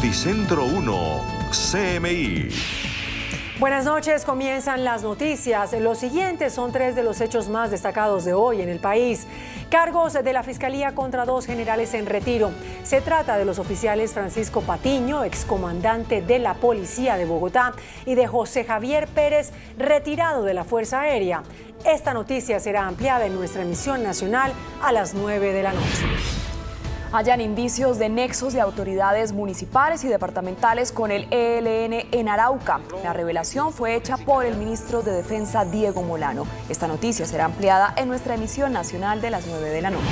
Noticentro 1, CMI. Buenas noches, comienzan las noticias. Los siguientes son tres de los hechos más destacados de hoy en el país. Cargos de la Fiscalía contra dos generales en retiro. Se trata de los oficiales Francisco Patiño, excomandante de la Policía de Bogotá, y de José Javier Pérez, retirado de la Fuerza Aérea. Esta noticia será ampliada en nuestra emisión nacional a las 9 de la noche. Hallan indicios de nexos de autoridades municipales y departamentales con el ELN en Arauca. La revelación fue hecha por el ministro de Defensa, Diego Molano. Esta noticia será ampliada en nuestra emisión nacional de las 9 de la noche.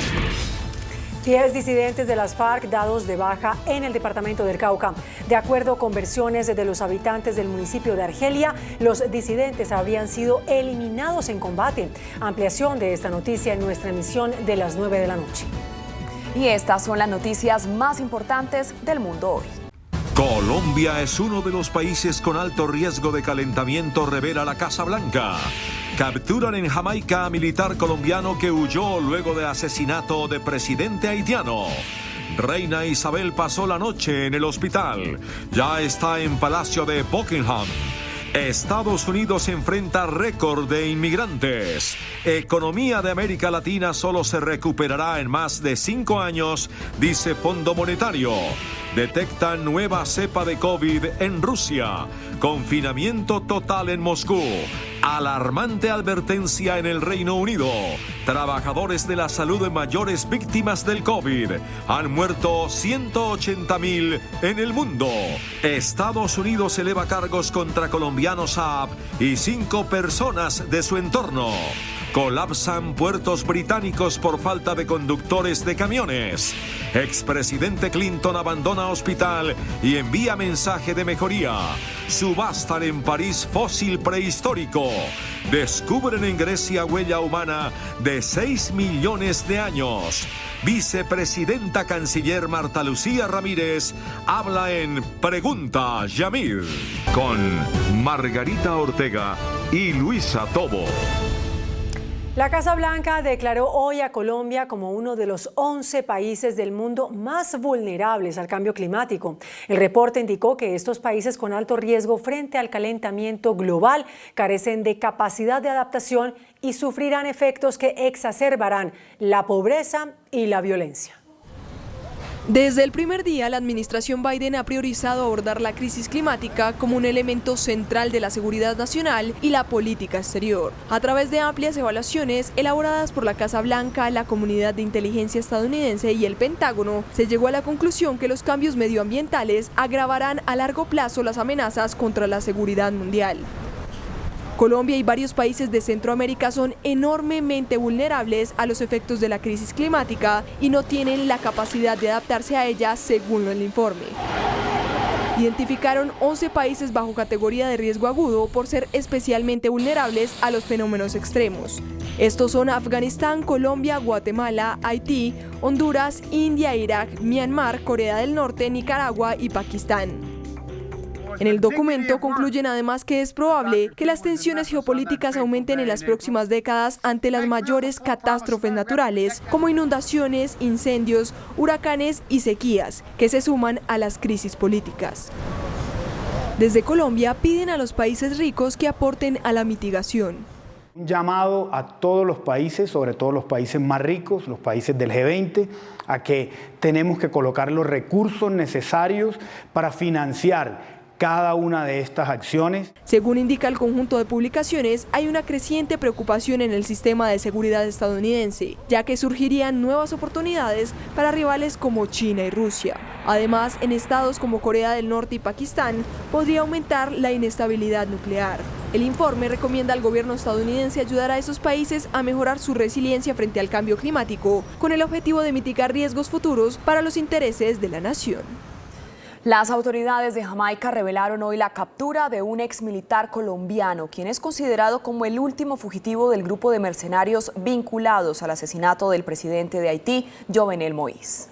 10 disidentes de las FARC dados de baja en el departamento del Cauca. De acuerdo con versiones de los habitantes del municipio de Argelia, los disidentes habrían sido eliminados en combate. Ampliación de esta noticia en nuestra emisión de las 9 de la noche. Y estas son las noticias más importantes del mundo hoy. Colombia es uno de los países con alto riesgo de calentamiento, revela la Casa Blanca. Capturan en Jamaica a militar colombiano que huyó luego de asesinato de presidente haitiano. Reina Isabel pasó la noche en el hospital. Ya está en Palacio de Buckingham. Estados Unidos enfrenta récord de inmigrantes. Economía de América Latina solo se recuperará en más de 5 años, dice Fondo Monetario. Detectan nueva cepa de COVID en Rusia. Confinamiento total en Moscú. Alarmante advertencia en el Reino Unido. Trabajadores de la salud mayores víctimas del COVID. Han muerto 180.000 en el mundo. Estados Unidos eleva cargos contra colombianos Saab y 5 personas de su entorno. Colapsan puertos británicos por falta de conductores de camiones. Expresidente Clinton abandona hospital y envía mensaje de mejoría. Subastan en París fósil prehistórico. Descubren en Grecia huella humana de 6 millones de años. Vicepresidenta Canciller Marta Lucía Ramírez habla en Pregunta Yamir con Margarita Ortega y Luisa Tobo. La Casa Blanca declaró hoy a Colombia como uno de los 11 países del mundo más vulnerables al cambio climático. El reporte indicó que estos países con alto riesgo frente al calentamiento global carecen de capacidad de adaptación y sufrirán efectos que exacerbarán la pobreza y la violencia. Desde el primer día, la administración Biden ha priorizado abordar la crisis climática como un elemento central de la seguridad nacional y la política exterior. A través de amplias evaluaciones elaboradas por la Casa Blanca, la Comunidad de Inteligencia estadounidense y el Pentágono, se llegó a la conclusión que los cambios medioambientales agravarán a largo plazo las amenazas contra la seguridad mundial. Colombia y varios países de Centroamérica son enormemente vulnerables a los efectos de la crisis climática y no tienen la capacidad de adaptarse a ella, según el informe. Identificaron 11 países bajo categoría de riesgo agudo por ser especialmente vulnerables a los fenómenos extremos. Estos son Afganistán, Colombia, Guatemala, Haití, Honduras, India, Irak, Myanmar, Corea del Norte, Nicaragua y Pakistán. En el documento concluyen además que es probable que las tensiones geopolíticas aumenten en las próximas décadas ante las mayores catástrofes naturales, como inundaciones, incendios, huracanes y sequías, que se suman a las crisis políticas. Desde Colombia piden a los países ricos que aporten a la mitigación. Un llamado a todos los países, sobre todo los países más ricos, los países del G20, a que tenemos que colocar los recursos necesarios para financiar cada una de estas acciones. Según indica el conjunto de publicaciones, hay una creciente preocupación en el sistema de seguridad estadounidense, ya que surgirían nuevas oportunidades para rivales como China y Rusia. Además, en estados como Corea del Norte y Pakistán, podría aumentar la inestabilidad nuclear. El informe recomienda al gobierno estadounidense ayudar a esos países a mejorar su resiliencia frente al cambio climático, con el objetivo de mitigar riesgos futuros para los intereses de la nación. Las autoridades de Jamaica revelaron hoy la captura de un exmilitar colombiano, quien es considerado como el último fugitivo del grupo de mercenarios vinculados al asesinato del presidente de Haití, Jovenel Moïse.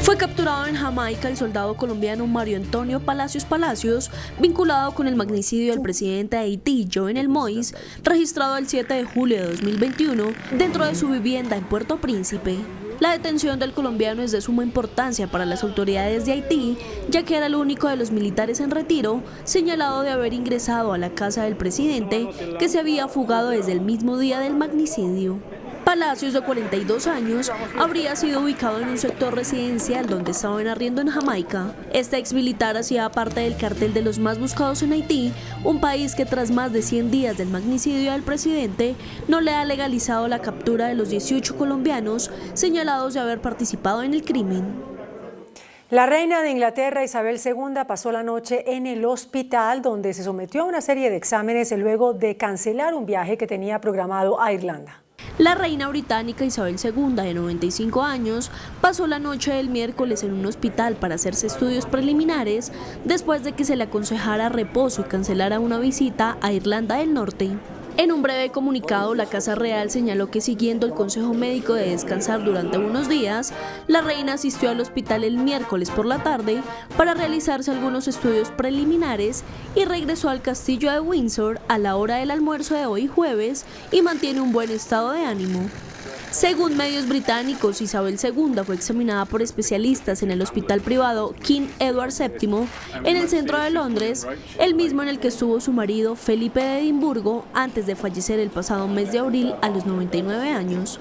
Fue capturado en Jamaica el soldado colombiano Mario Antonio Palacios Palacios, vinculado con el magnicidio del presidente de Haití, Jovenel Moïse, registrado el 7 de julio de 2021 dentro de su vivienda en Puerto Príncipe. La detención del colombiano es de suma importancia para las autoridades de Haití, ya que era el único de los militares en retiro señalado de haber ingresado a la casa del presidente, que se había fugado desde el mismo día del magnicidio. Palacios, de 42 años, habría sido ubicado en un sector residencial donde estaba en arriendo en Jamaica. Este exmilitar hacía parte del cartel de los más buscados en Haití, un país que tras más de 100 días del magnicidio del presidente no le ha legalizado la captura de los 18 colombianos señalados de haber participado en el crimen. La reina de Inglaterra, Isabel II, pasó la noche en el hospital donde se sometió a una serie de exámenes luego de cancelar un viaje que tenía programado a Irlanda. La reina británica Isabel II, de 95 años, pasó la noche del miércoles en un hospital para hacerse estudios preliminares después de que se le aconsejara reposo y cancelara una visita a Irlanda del Norte. En un breve comunicado, la Casa Real señaló que siguiendo el consejo médico de descansar durante unos días, la reina asistió al hospital el miércoles por la tarde para realizarse algunos estudios preliminares y regresó al castillo de Windsor a la hora del almuerzo de hoy jueves y mantiene un buen estado de ánimo. Según medios británicos, Isabel II fue examinada por especialistas en el hospital privado King Edward VII en el centro de Londres, el mismo en el que estuvo su marido Felipe de Edimburgo antes de fallecer el pasado mes de abril a los 99 años.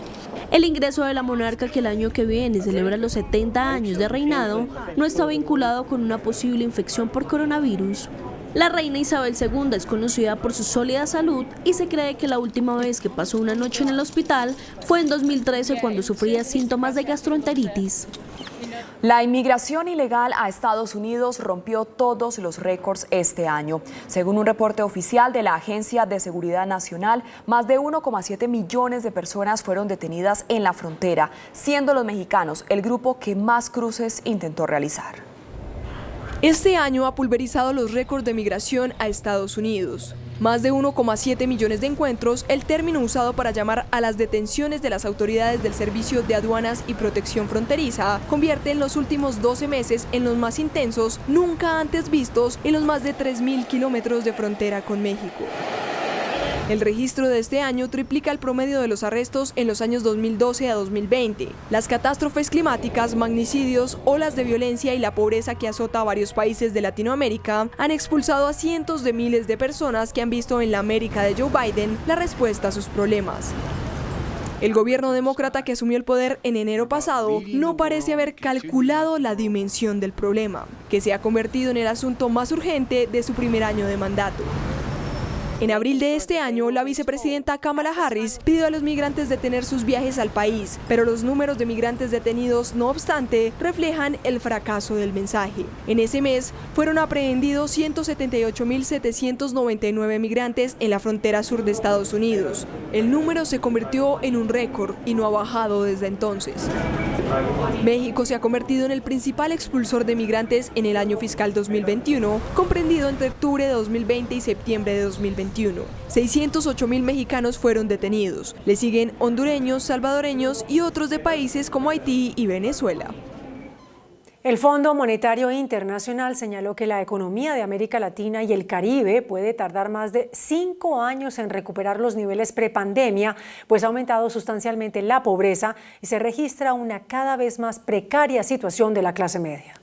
El ingreso de la monarca, que el año que viene celebra los 70 años de reinado, no está vinculado con una posible infección por coronavirus. La reina Isabel II es conocida por su sólida salud y se cree que la última vez que pasó una noche en el hospital fue en 2013 cuando sufría síntomas de gastroenteritis. La inmigración ilegal a Estados Unidos rompió todos los récords este año. Según un reporte oficial de la Agencia de Seguridad Nacional, más de 1,7 millones de personas fueron detenidas en la frontera, siendo los mexicanos el grupo que más cruces intentó realizar. Este año ha pulverizado los récords de migración a Estados Unidos. Más de 1,7 millones de encuentros, el término usado para llamar a las detenciones de las autoridades del Servicio de Aduanas y Protección Fronteriza, convierte en los últimos 12 meses en los más intensos nunca antes vistos en los más de 3.000 kilómetros de frontera con México. El registro de este año triplica el promedio de los arrestos en los años 2012 a 2020. Las catástrofes climáticas, magnicidios, olas de violencia y la pobreza que azota a varios países de Latinoamérica han expulsado a cientos de miles de personas que han visto en la América de Joe Biden la respuesta a sus problemas. El gobierno demócrata que asumió el poder en enero pasado no parece haber calculado la dimensión del problema, que se ha convertido en el asunto más urgente de su primer año de mandato. En abril de este año, la vicepresidenta Kamala Harris pidió a los migrantes detener sus viajes al país, pero los números de migrantes detenidos, no obstante, reflejan el fracaso del mensaje. En ese mes, fueron aprehendidos 178.799 migrantes en la frontera sur de Estados Unidos. El número se convirtió en un récord y no ha bajado desde entonces. México se ha convertido en el principal expulsor de migrantes en el año fiscal 2021, comprendido entre octubre de 2020 y septiembre de 2021. 608.000 mexicanos fueron detenidos. Le siguen hondureños, salvadoreños y otros de países como Haití y Venezuela. El Fondo Monetario Internacional señaló que la economía de América Latina y el Caribe puede tardar más de 5 años en recuperar los niveles prepandemia, pues ha aumentado sustancialmente la pobreza y se registra una cada vez más precaria situación de la clase media.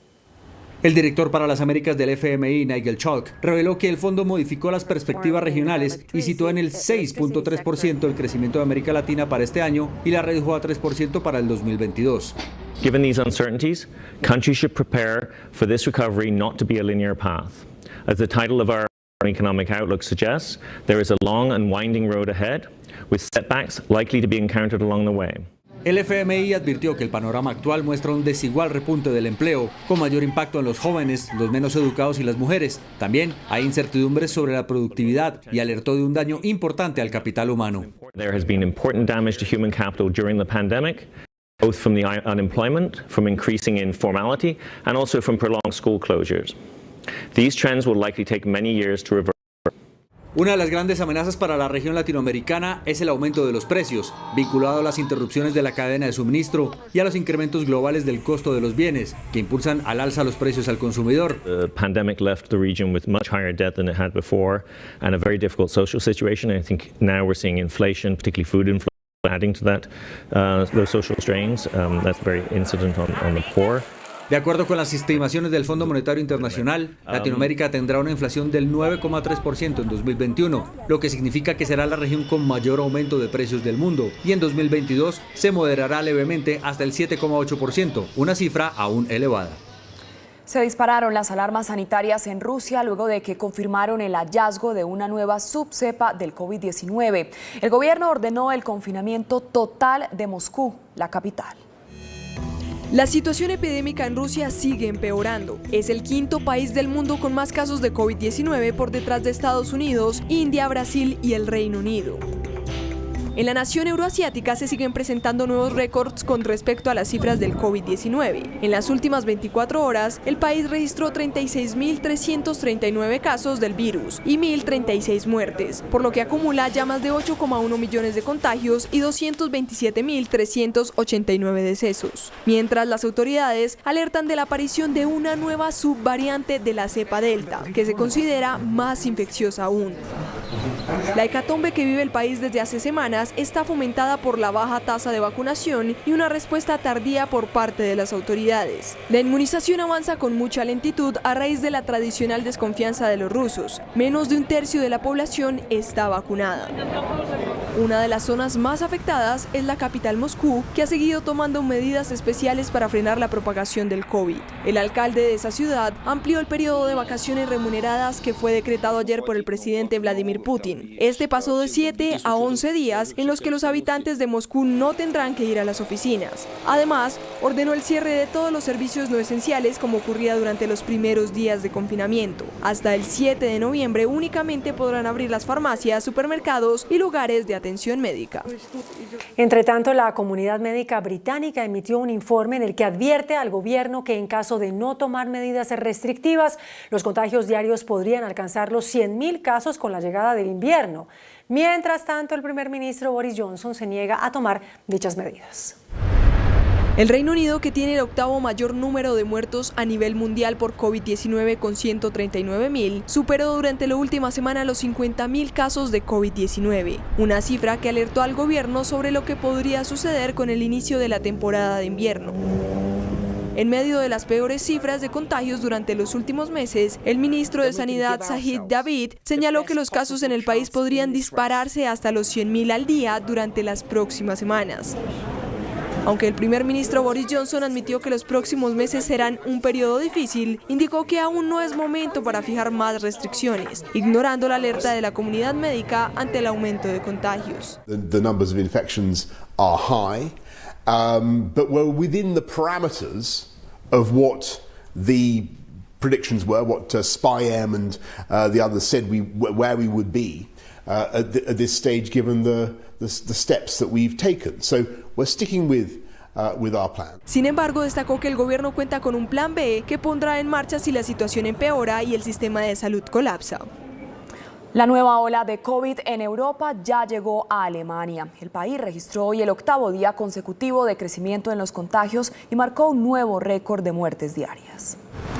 El director para las Américas del FMI, Nigel Chalk, reveló que el fondo modificó las perspectivas regionales y situó en el 6.3% el crecimiento de América Latina para este año y la redujo a 3% para el 2022. Given these uncertainties, countries should prepare for this recovery not to be a linear path. As the title of our economic outlook suggests, there is a long and winding road ahead, with setbacks likely to be encountered along the way. El FMI advirtió que el panorama actual muestra un desigual repunte del empleo, con mayor impacto en los jóvenes, los menos educados y las mujeres. También hay incertidumbres sobre la productividad y alertó de un daño importante al capital humano. There has been important damage to human capital during the pandemic, both from the unemployment, from increasing informality, and also from prolonged school closures. These trends will likely take many years to reverse. Una de las grandes amenazas para la región latinoamericana es el aumento de los precios, vinculado a las interrupciones de la cadena de suministro y a los incrementos globales del costo de los bienes, que impulsan al alza los precios al consumidor. The pandemic left the region with much higher debt than it had before and a very difficult social situation. I think now we're seeing inflation, particularly food inflation. adding to that, those social strains. That's very incident on the poor. De acuerdo con las estimaciones del Fondo Monetario Internacional, Latinoamérica tendrá una inflación del 9,3% en 2021, lo que significa que será la región con mayor aumento de precios del mundo, y en 2022 se moderará levemente hasta el 7,8%, una cifra aún elevada. Se dispararon las alarmas sanitarias en Rusia luego de que confirmaron el hallazgo de una nueva subcepa del COVID-19. El gobierno ordenó el confinamiento total de Moscú, la capital. La situación epidémica en Rusia sigue empeorando. Es el quinto país del mundo con más casos de COVID-19 por detrás de Estados Unidos, India, Brasil y el Reino Unido. En la nación euroasiática se siguen presentando nuevos récords con respecto a las cifras del COVID-19. En las últimas 24 horas, el país registró 36.339 casos del virus y 1.036 muertes, por lo que acumula ya más de 8,1 millones de contagios y 227.389 decesos. Mientras las autoridades alertan de la aparición de una nueva subvariante de la cepa Delta, que se considera más infecciosa aún. La hecatombe que vive el país desde hace semanas está fomentada por la baja tasa de vacunación y una respuesta tardía por parte de las autoridades. La inmunización avanza con mucha lentitud a raíz de la tradicional desconfianza de los rusos. Menos de un tercio de la población está vacunada. Una de las zonas más afectadas es la capital Moscú, que ha seguido tomando medidas especiales para frenar la propagación del COVID. El alcalde de esa ciudad amplió el periodo de vacaciones remuneradas que fue decretado ayer por el presidente Vladimir Putin. Este pasó de 7 a 11 días en los que los habitantes de Moscú no tendrán que ir a las oficinas. Además, ordenó el cierre de todos los servicios no esenciales como ocurría durante los primeros días de confinamiento. Hasta el 7 de noviembre únicamente podrán abrir las farmacias, supermercados y lugares de atención médica. Entre tanto, la comunidad médica británica emitió un informe en el que advierte al gobierno que en caso de no tomar medidas restrictivas, los contagios diarios podrían alcanzar los 100.000 casos con la llegada del invierno. Mientras tanto, el primer ministro Boris Johnson se niega a tomar dichas medidas. El Reino Unido, que tiene el octavo mayor número de muertos a nivel mundial por COVID-19 con 139.000, superó durante la última semana los 50.000 casos de COVID-19, una cifra que alertó al gobierno sobre lo que podría suceder con el inicio de la temporada de invierno. En medio de las peores cifras de contagios durante los últimos meses, el ministro de Sanidad, Sajid Javid, señaló que los casos en el país podrían dispararse hasta los 100.000 al día durante las próximas semanas. Aunque el primer ministro Boris Johnson admitió que los próximos meses serán un periodo difícil, indicó que aún no es momento para fijar más restricciones, ignorando la alerta de la comunidad médica ante el aumento de contagios. The numbers of infections are high, but we're within the parameters of what the predictions were, what SPI-M and the others said where we would be at this stage, given the steps that we've taken. So we're sticking with our plan. Sin embargo, destacó que el gobierno cuenta con un plan B que pondrá en marcha si la situación empeora y el sistema de salud colapsa. La nueva ola de COVID en Europa ya llegó a Alemania. El país registró hoy el octavo día consecutivo de crecimiento en los contagios y marcó un nuevo récord de muertes diarias.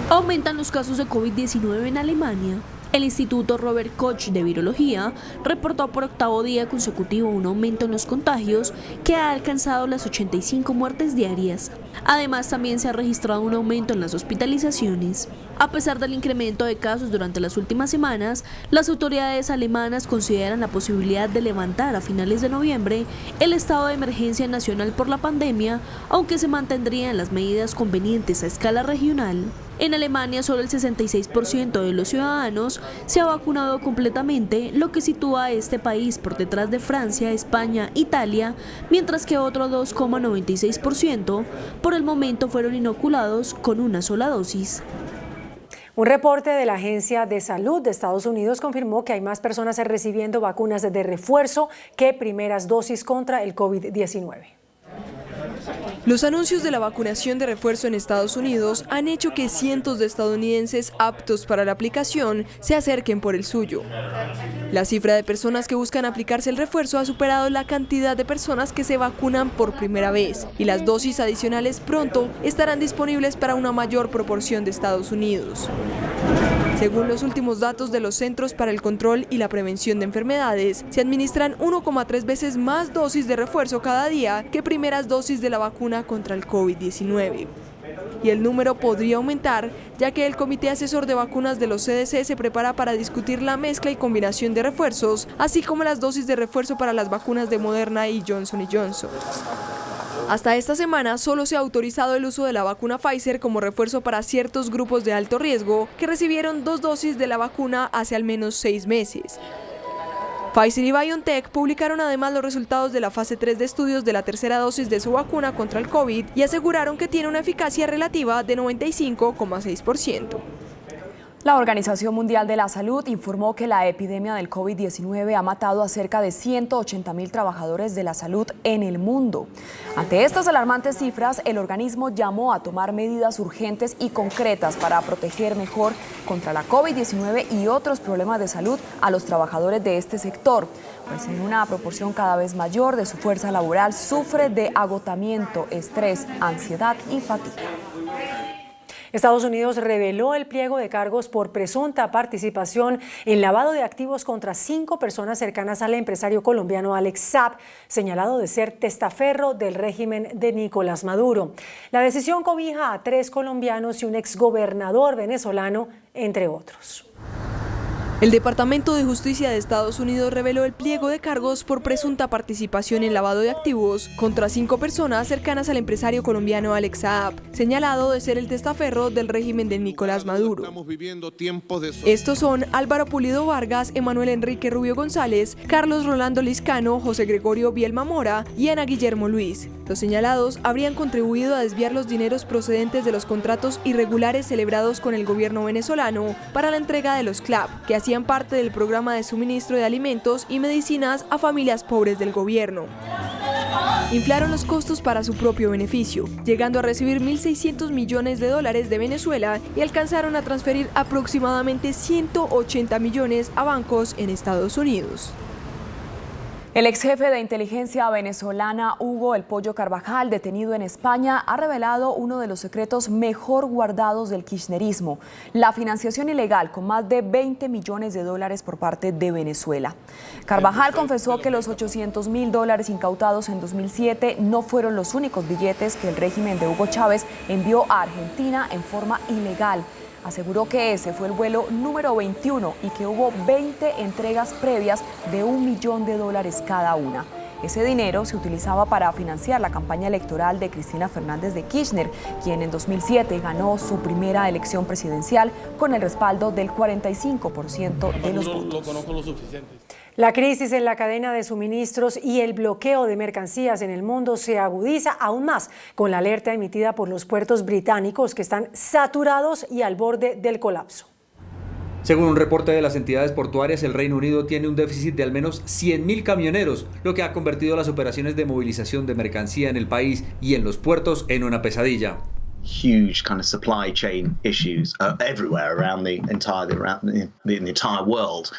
Aumentan los casos de COVID-19 en Alemania. El Instituto Robert Koch de Virología reportó por octavo día consecutivo un aumento en los contagios que ha alcanzado las 85 muertes diarias. Además, también se ha registrado un aumento en las hospitalizaciones. A pesar del incremento de casos durante las últimas semanas, las autoridades alemanas consideran la posibilidad de levantar a finales de noviembre el estado de emergencia nacional por la pandemia, aunque se mantendrían las medidas convenientes a escala regional. En Alemania, solo el 66% de los ciudadanos se ha vacunado completamente, lo que sitúa a este país por detrás de Francia, España, Italia, mientras que otro 2,96% por el momento fueron inoculados con una sola dosis. Un reporte de la Agencia de Salud de Estados Unidos confirmó que hay más personas recibiendo vacunas de refuerzo que primeras dosis contra el COVID-19. Los anuncios de la vacunación de refuerzo en Estados Unidos han hecho que cientos de estadounidenses aptos para la aplicación se acerquen por el suyo. La cifra de personas que buscan aplicarse el refuerzo ha superado la cantidad de personas que se vacunan por primera vez, y las dosis adicionales pronto estarán disponibles para una mayor proporción de Estados Unidos. Según los últimos datos de los Centros para el Control y la Prevención de Enfermedades, se administran 1,3 veces más dosis de refuerzo cada día que primeras dosis de la vacuna contra el COVID-19. Y el número podría aumentar, ya que el Comité Asesor de Vacunas de los CDC se prepara para discutir la mezcla y combinación de refuerzos, así como las dosis de refuerzo para las vacunas de Moderna y Johnson & Johnson. Hasta esta semana solo se ha autorizado el uso de la vacuna Pfizer como refuerzo para ciertos grupos de alto riesgo que recibieron 2 dosis de la vacuna hace al menos 6 meses. Pfizer y BioNTech publicaron además los resultados de la fase 3 de estudios de la tercera dosis de su vacuna contra el COVID y aseguraron que tiene una eficacia relativa de 95,6%. La Organización Mundial de la Salud informó que la epidemia del COVID-19 ha matado a cerca de 180.000 trabajadores de la salud en el mundo. Ante estas alarmantes cifras, el organismo llamó a tomar medidas urgentes y concretas para proteger mejor contra la COVID-19 y otros problemas de salud a los trabajadores de este sector, pues en una proporción cada vez mayor de su fuerza laboral sufre de agotamiento, estrés, ansiedad y fatiga. Estados Unidos reveló el pliego de cargos por presunta participación en lavado de activos contra 5 personas cercanas al empresario colombiano Alex Saab, señalado de ser testaferro del régimen de Nicolás Maduro. La decisión cobija a 3 colombianos y un exgobernador venezolano, entre otros. El Departamento de Justicia de Estados Unidos reveló el pliego de cargos por presunta participación en lavado de activos contra 5 personas cercanas al empresario colombiano Alex Saab, señalado de ser el testaferro del régimen de Nicolás Maduro. Estos son Álvaro Pulido Vargas, Emanuel Enrique Rubio González, Carlos Rolando Liscano, José Gregorio Bielma Mora y Ana Guillermo Luis. Los señalados habrían contribuido a desviar los dineros procedentes de los contratos irregulares celebrados con el gobierno venezolano para la entrega de los CLAP, que hacían parte del programa de suministro de alimentos y medicinas a familias pobres del gobierno. Inflaron los costos para su propio beneficio, llegando a recibir $1.600 millones de Venezuela y alcanzaron a transferir aproximadamente 180 millones a bancos en Estados Unidos. El ex jefe de inteligencia venezolana Hugo El Pollo Carvajal, detenido en España, ha revelado uno de los secretos mejor guardados del kirchnerismo: la financiación ilegal con más de $20 millones por parte de Venezuela. Carvajal confesó que los $800.000 incautados en 2007 no fueron los únicos billetes que el régimen de Hugo Chávez envió a Argentina en forma ilegal. Aseguró que ese fue el vuelo número 21 y que hubo 20 entregas previas de $1 millón cada una. Ese dinero se utilizaba para financiar la campaña electoral de Cristina Fernández de Kirchner, quien en 2007 ganó su primera elección presidencial con el respaldo del 45% de los votos. La crisis en la cadena de suministros y el bloqueo de mercancías en el mundo se agudiza aún más con la alerta emitida por los puertos británicos, que están saturados y al borde del colapso. Según un reporte de las entidades portuarias, el Reino Unido tiene un déficit de al menos 100.000 camioneros, lo que ha convertido las operaciones de movilización de mercancía en el país y en los puertos en una pesadilla. Huge kind of supply chain issues everywhere around the entire world.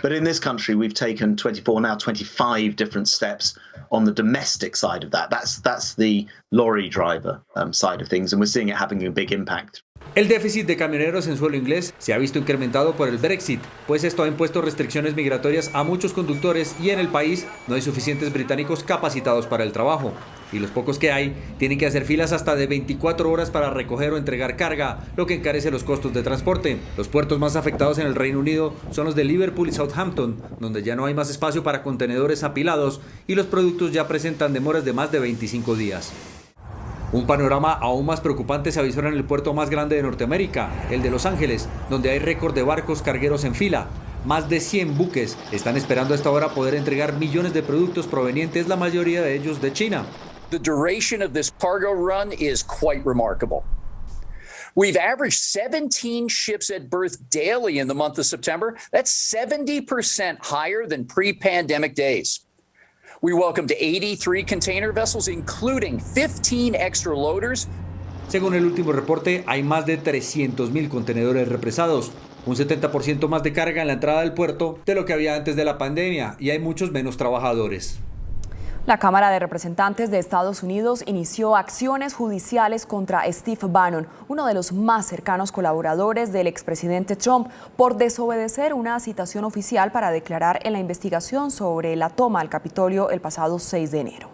But in this country, we've taken 25 different steps on the domestic side of that. That's the lorry driver side of things, and we're seeing it having a big impact. El déficit de camioneros en suelo inglés se ha visto incrementado por el Brexit, pues esto ha impuesto restricciones migratorias a muchos conductores y en el país no hay suficientes británicos capacitados para el trabajo. Y los pocos que hay tienen que hacer filas hasta de 24 horas para recoger o entregar carga, lo que encarece los costos de transporte. Los puertos más afectados en el Reino Unido son los de Liverpool y Southampton, donde ya no hay más espacio para contenedores apilados y los productos ya presentan demoras de más de 25 días. Un panorama aún más preocupante se avisora en el puerto más grande de Norteamérica, el de Los Ángeles, donde hay récord de barcos cargueros en fila. Más de 100 buques están esperando a esta hora poder entregar millones de productos provenientes, la mayoría de ellos de China. The duration of this cargo run is quite remarkable. We've averaged 17 ships at berth daily in the month of September. That's 70% higher than pre-pandemic days. We welcomed 83 container vessels, including 15 extra loaders. Según el último reporte, hay más de 300.000 contenedores represados, un 70% más de carga en la entrada del puerto de lo que había antes de la pandemia, y hay muchos menos trabajadores. La Cámara de Representantes de Estados Unidos inició acciones judiciales contra Steve Bannon, uno de los más cercanos colaboradores del expresidente Trump, por desobedecer una citación oficial para declarar en la investigación sobre la toma al Capitolio el pasado 6 de enero.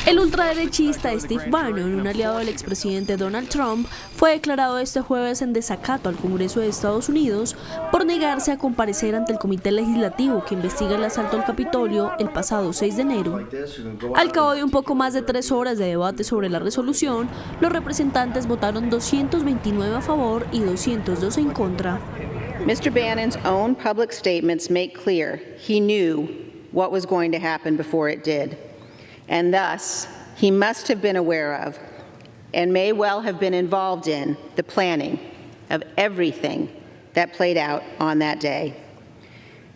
El ultraderechista Steve Bannon, un aliado del expresidente Donald Trump, fue declarado este jueves en desacato al Congreso de Estados Unidos por negarse a comparecer ante el Comité Legislativo que investiga el asalto al Capitolio el pasado 6 de enero. Al cabo de un poco más de 3 horas de debate sobre la resolución, los representantes votaron 229 a favor y 202 en contra. Mr. Bannon's own public statements make clear he knew what was going to happen before it did. And thus, he must have been aware of and may well have been involved in the planning of everything that played out on that day.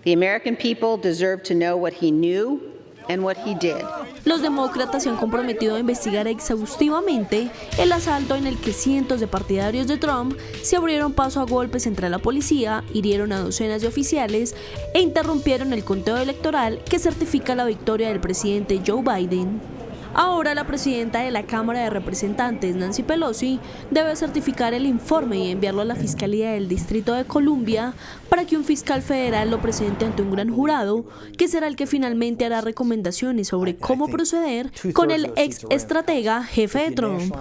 The American people deserve to know what he knew and what he did. Los demócratas se han comprometido a investigar exhaustivamente el asalto en el que cientos de partidarios de Trump se abrieron paso a golpes entre la policía, hirieron a docenas de oficiales e interrumpieron el conteo electoral que certifica la victoria del presidente Joe Biden. Ahora la presidenta de la Cámara de Representantes, Nancy Pelosi, debe certificar el informe y enviarlo a la Fiscalía del Distrito de Columbia para que un fiscal federal lo presente ante un gran jurado, que será el que finalmente hará recomendaciones sobre cómo proceder con el ex estratega jefe de Trump.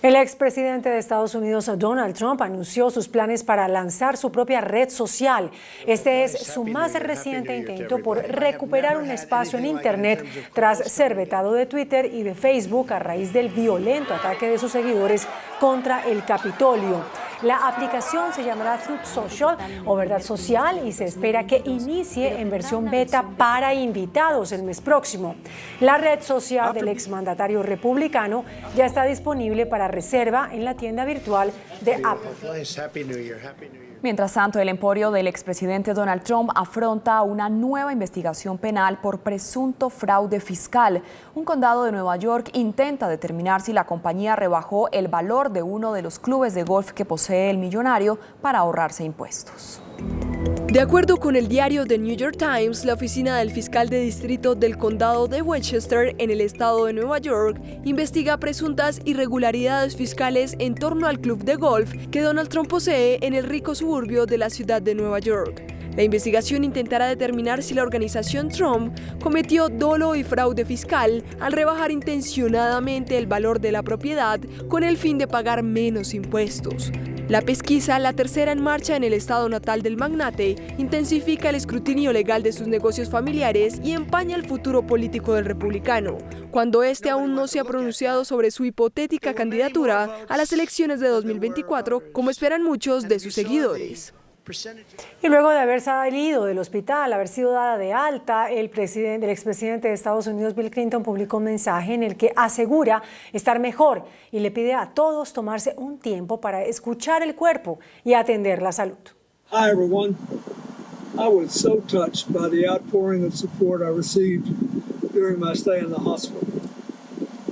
El expresidente de Estados Unidos, Donald Trump, anunció sus planes para lanzar su propia red social. Este es su más reciente intento por recuperar un espacio en Internet tras ser vetado de Twitter y de Facebook a raíz del violento ataque de sus seguidores contra el Capitolio. La aplicación se llamará Truth Social o Verdad Social y se espera que inicie en versión beta para invitados el mes próximo. La red social del exmandatario republicano ya está disponible para reserva en la tienda virtual de Apple. Mientras tanto, el emporio del expresidente Donald Trump afronta una nueva investigación penal por presunto fraude fiscal. Un condado de Nueva York intenta determinar si la compañía rebajó el valor de uno de los clubes de golf que posee el millonario para ahorrarse impuestos. De acuerdo con el diario The New York Times, la oficina del fiscal de distrito del condado de Westchester, en el estado de Nueva York, investiga presuntas irregularidades fiscales en torno al club de golf que Donald Trump posee en el rico suburbio de la ciudad de Nueva York. La investigación intentará determinar si la organización Trump cometió dolo y fraude fiscal al rebajar intencionadamente el valor de la propiedad con el fin de pagar menos impuestos. La pesquisa, la tercera en marcha en el estado natal del magnate, intensifica el escrutinio legal de sus negocios familiares y empaña el futuro político del republicano, cuando este aún no se ha pronunciado sobre su hipotética candidatura a las elecciones de 2024, como esperan muchos de sus seguidores. Y luego de haber salido del hospital, haber sido dada de alta, el expresidente de Estados Unidos, Bill Clinton, publicó un mensaje en el que asegura estar mejor y le pide a todos tomarse un tiempo para escuchar el cuerpo y atender la salud. Hi everyone. I was so touched by the outpouring of support I received during my stay in the hospital.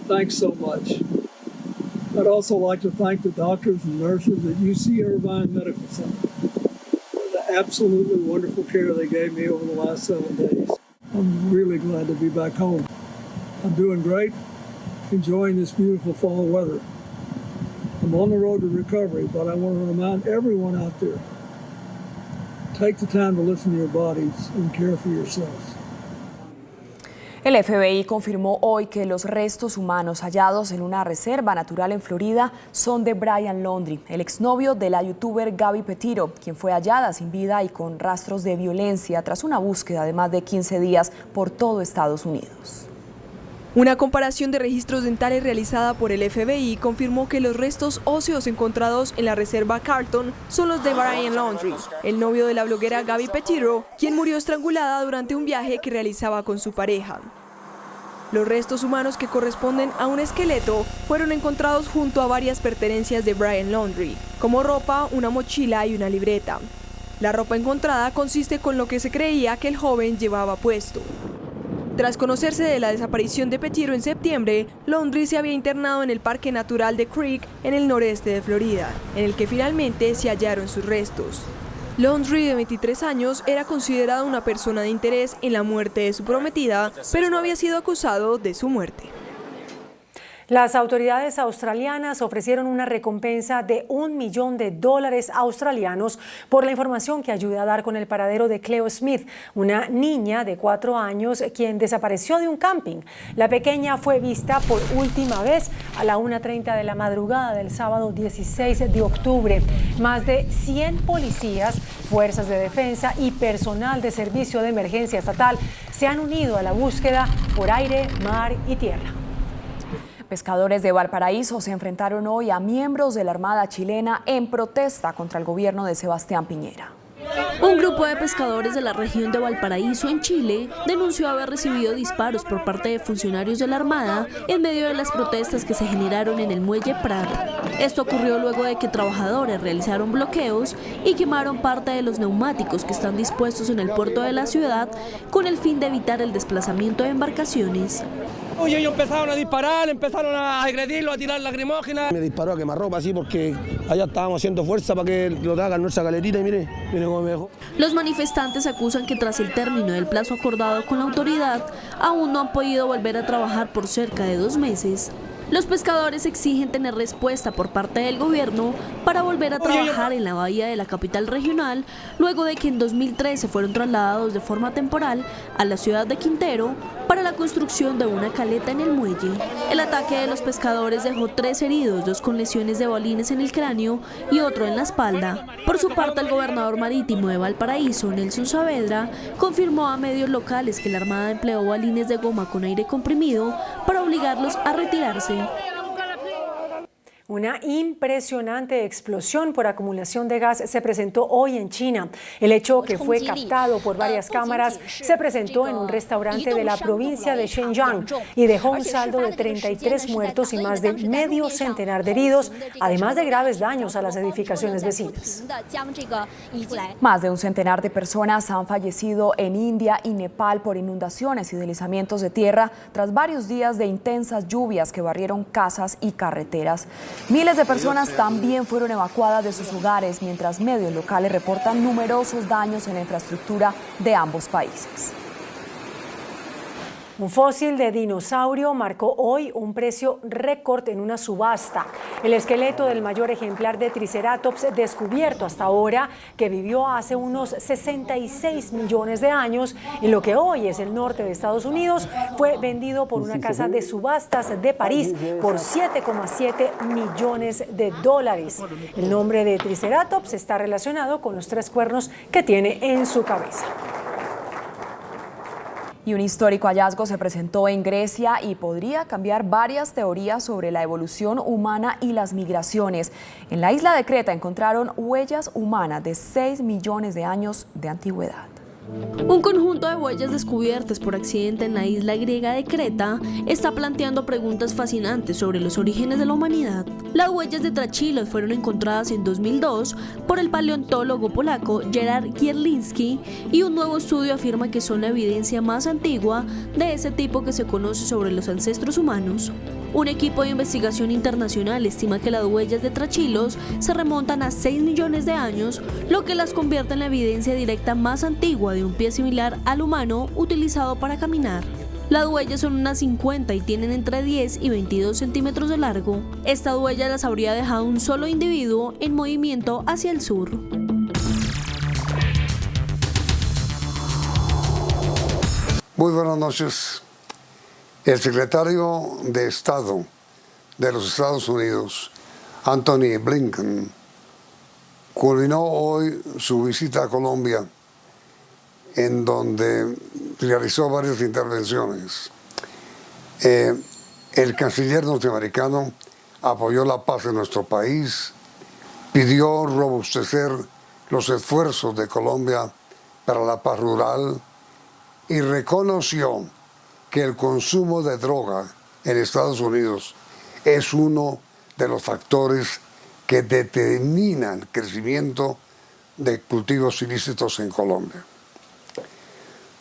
Thanks so much. I'd also like to thank the doctors and nurses at UC Irvine Medical Center. Absolutely wonderful care they gave me over the last 7 days. I'm really glad to be back home. I'm doing great, enjoying this beautiful fall weather. I'm on the road to recovery, but I want to remind everyone out there, take the time to listen to your bodies and care for yourselves. El FBI confirmó hoy que los restos humanos hallados en una reserva natural en Florida son de Brian Laundrie, el exnovio de la youtuber Gabby Petito, quien fue hallada sin vida y con rastros de violencia tras una búsqueda de más de 15 días por todo Estados Unidos. Una comparación de registros dentales realizada por el FBI confirmó que los restos óseos encontrados en la reserva Carlton son los de Brian Laundrie, el novio de la bloguera Gabby Petito, quien murió estrangulada durante un viaje que realizaba con su pareja. Los restos humanos, que corresponden a un esqueleto, fueron encontrados junto a varias pertenencias de Brian Laundrie, como ropa, una mochila y una libreta. La ropa encontrada consiste con lo que se creía que el joven llevaba puesto. Tras conocerse de la desaparición de Petito en septiembre, Laundrie se había internado en el Parque Natural de Creek, en el noreste de Florida, en el que finalmente se hallaron sus restos. Laundrie, de 23 años, era considerada una persona de interés en la muerte de su prometida, pero no había sido acusado de su muerte. Las autoridades australianas ofrecieron una recompensa de $1 millón australianos por la información que ayuda a dar con el paradero de Cleo Smith, una niña de 4 años quien desapareció de un camping. La pequeña fue vista por última vez a la 1:30 de la madrugada del sábado 16 de octubre. Más de 100 policías, fuerzas de defensa y personal de servicio de emergencia estatal se han unido a la búsqueda por aire, mar y tierra. Pescadores de Valparaíso se enfrentaron hoy a miembros de la Armada chilena en protesta contra el gobierno de Sebastián Piñera. Un grupo de pescadores de la región de Valparaíso, en Chile, denunció haber recibido disparos por parte de funcionarios de la Armada en medio de las protestas que se generaron en el muelle Prat. Esto ocurrió luego de que trabajadores realizaron bloqueos y quemaron parte de los neumáticos que están dispuestos en el puerto de la ciudad con el fin de evitar el desplazamiento de embarcaciones. Oye, ellos empezaron a disparar, empezaron a agredirlo, a tirar lacrimógenas. Me disparó a quemarropa así porque allá estábamos haciendo fuerza para que lo hagan nuestra galerita y mire cómo me dejó. Los manifestantes acusan que tras el término del plazo acordado con la autoridad, aún no han podido volver a trabajar por cerca de 2 meses. Los pescadores exigen tener respuesta por parte del gobierno para volver a trabajar en la bahía de la capital regional, luego de que en 2013 fueron trasladados de forma temporal a la ciudad de Quintero para la construcción de una caleta en el muelle. El ataque de los pescadores dejó 3 heridos, 2 con lesiones de balines en el cráneo y otro en la espalda. Por su parte, el gobernador marítimo de Valparaíso, Nelson Saavedra, confirmó a medios locales que la Armada empleó balines de goma con aire comprimido para obligarlos a retirarse. Una impresionante explosión por acumulación de gas se presentó hoy en China. El hecho, que fue captado por varias cámaras, se presentó en un restaurante de la provincia de Xinjiang y dejó un saldo de 33 muertos y más de medio centenar de heridos, además de graves daños a las edificaciones vecinas. Más de un centenar de personas han fallecido en India y Nepal por inundaciones y deslizamientos de tierra tras varios días de intensas lluvias que barrieron casas y carreteras. Miles de personas también fueron evacuadas de sus hogares, mientras medios locales reportan numerosos daños en la infraestructura de ambos países. Un fósil de dinosaurio marcó hoy un precio récord en una subasta. El esqueleto del mayor ejemplar de Triceratops descubierto hasta ahora, que vivió hace unos 66 millones de años en lo que hoy es el norte de Estados Unidos, fue vendido por una casa de subastas de París por $7,7 millones. El nombre de Triceratops está relacionado con los 3 cuernos que tiene en su cabeza. Y un histórico hallazgo se presentó en Grecia y podría cambiar varias teorías sobre la evolución humana y las migraciones. En la isla de Creta encontraron huellas humanas de 6 millones de años de antigüedad. Un conjunto de huellas descubiertas por accidente en la isla griega de Creta está planteando preguntas fascinantes sobre los orígenes de la humanidad. Las huellas de Trachilos fueron encontradas en 2002 por el paleontólogo polaco Gerard Kierlinski, y un nuevo estudio afirma que son la evidencia más antigua de ese tipo que se conoce sobre los ancestros humanos. Un equipo de investigación internacional estima que las huellas de Trachilos se remontan a 6 millones de años, lo que las convierte en la evidencia directa más antigua de un pie similar al humano utilizado para caminar. Las huellas son unas 50 y tienen entre 10 y 22 centímetros de largo. Estas huellas las habría dejado un solo individuo en movimiento hacia el sur. Muy buenas noches. El secretario de Estado de los Estados Unidos, Anthony Blinken, culminó hoy su visita a Colombia, en donde realizó varias intervenciones. El canciller norteamericano apoyó la paz en nuestro país, pidió robustecer los esfuerzos de Colombia para la paz rural y reconoció que el consumo de droga en Estados Unidos es uno de los factores que determinan el crecimiento de cultivos ilícitos en Colombia.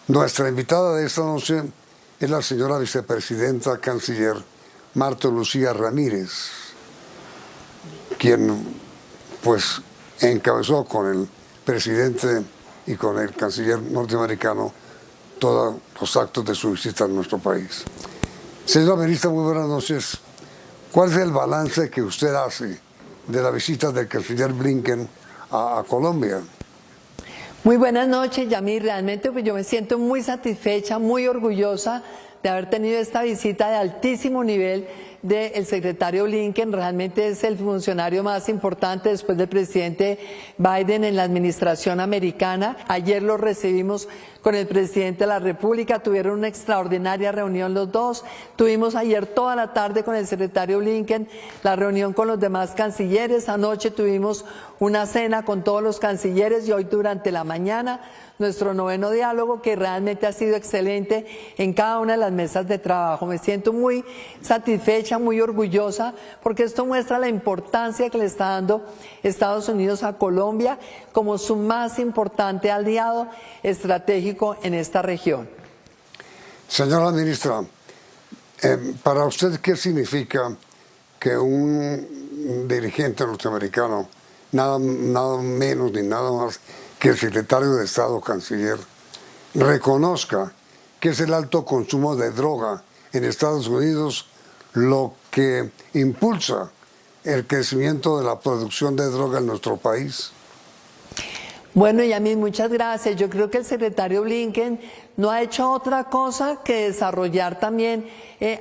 Nuestra invitada de esta noche es la señora vicepresidenta canciller Marta Lucía Ramírez, quien pues encabezó con el presidente y con el canciller norteamericano todos los actos de su visita a nuestro país. Señora ministra, muy buenas noches. ¿Cuál es el balance que usted hace de la visita del canciller Blinken a Colombia? Muy buenas noches, Yamil. Realmente pues yo me siento muy satisfecha, muy orgullosa de haber tenido esta visita de altísimo nivel del secretario Blinken. Realmente es el funcionario más importante después del presidente Biden en la administración americana. Ayer lo recibimos con el presidente de la República, tuvieron una extraordinaria reunión los dos. Tuvimos ayer toda la tarde con el secretario Blinken la reunión con los demás cancilleres. Anoche tuvimos una cena con todos los cancilleres y hoy durante la mañana nuestro noveno diálogo, que realmente ha sido excelente en cada una de las mesas de trabajo. Me siento muy satisfecha, muy orgullosa, porque esto muestra la importancia que le está dando Estados Unidos a Colombia como su más importante aliado estratégico en esta región. Señora ministra, para usted, ¿qué significa que un dirigente norteamericano, nada menos ni nada más que el secretario de Estado, canciller, reconozca que es el alto consumo de droga en Estados Unidos lo que impulsa el crecimiento de la producción de droga en nuestro país? Bueno, Yamil, muchas gracias. Yo creo que el secretario Blinken no ha hecho otra cosa que desarrollar también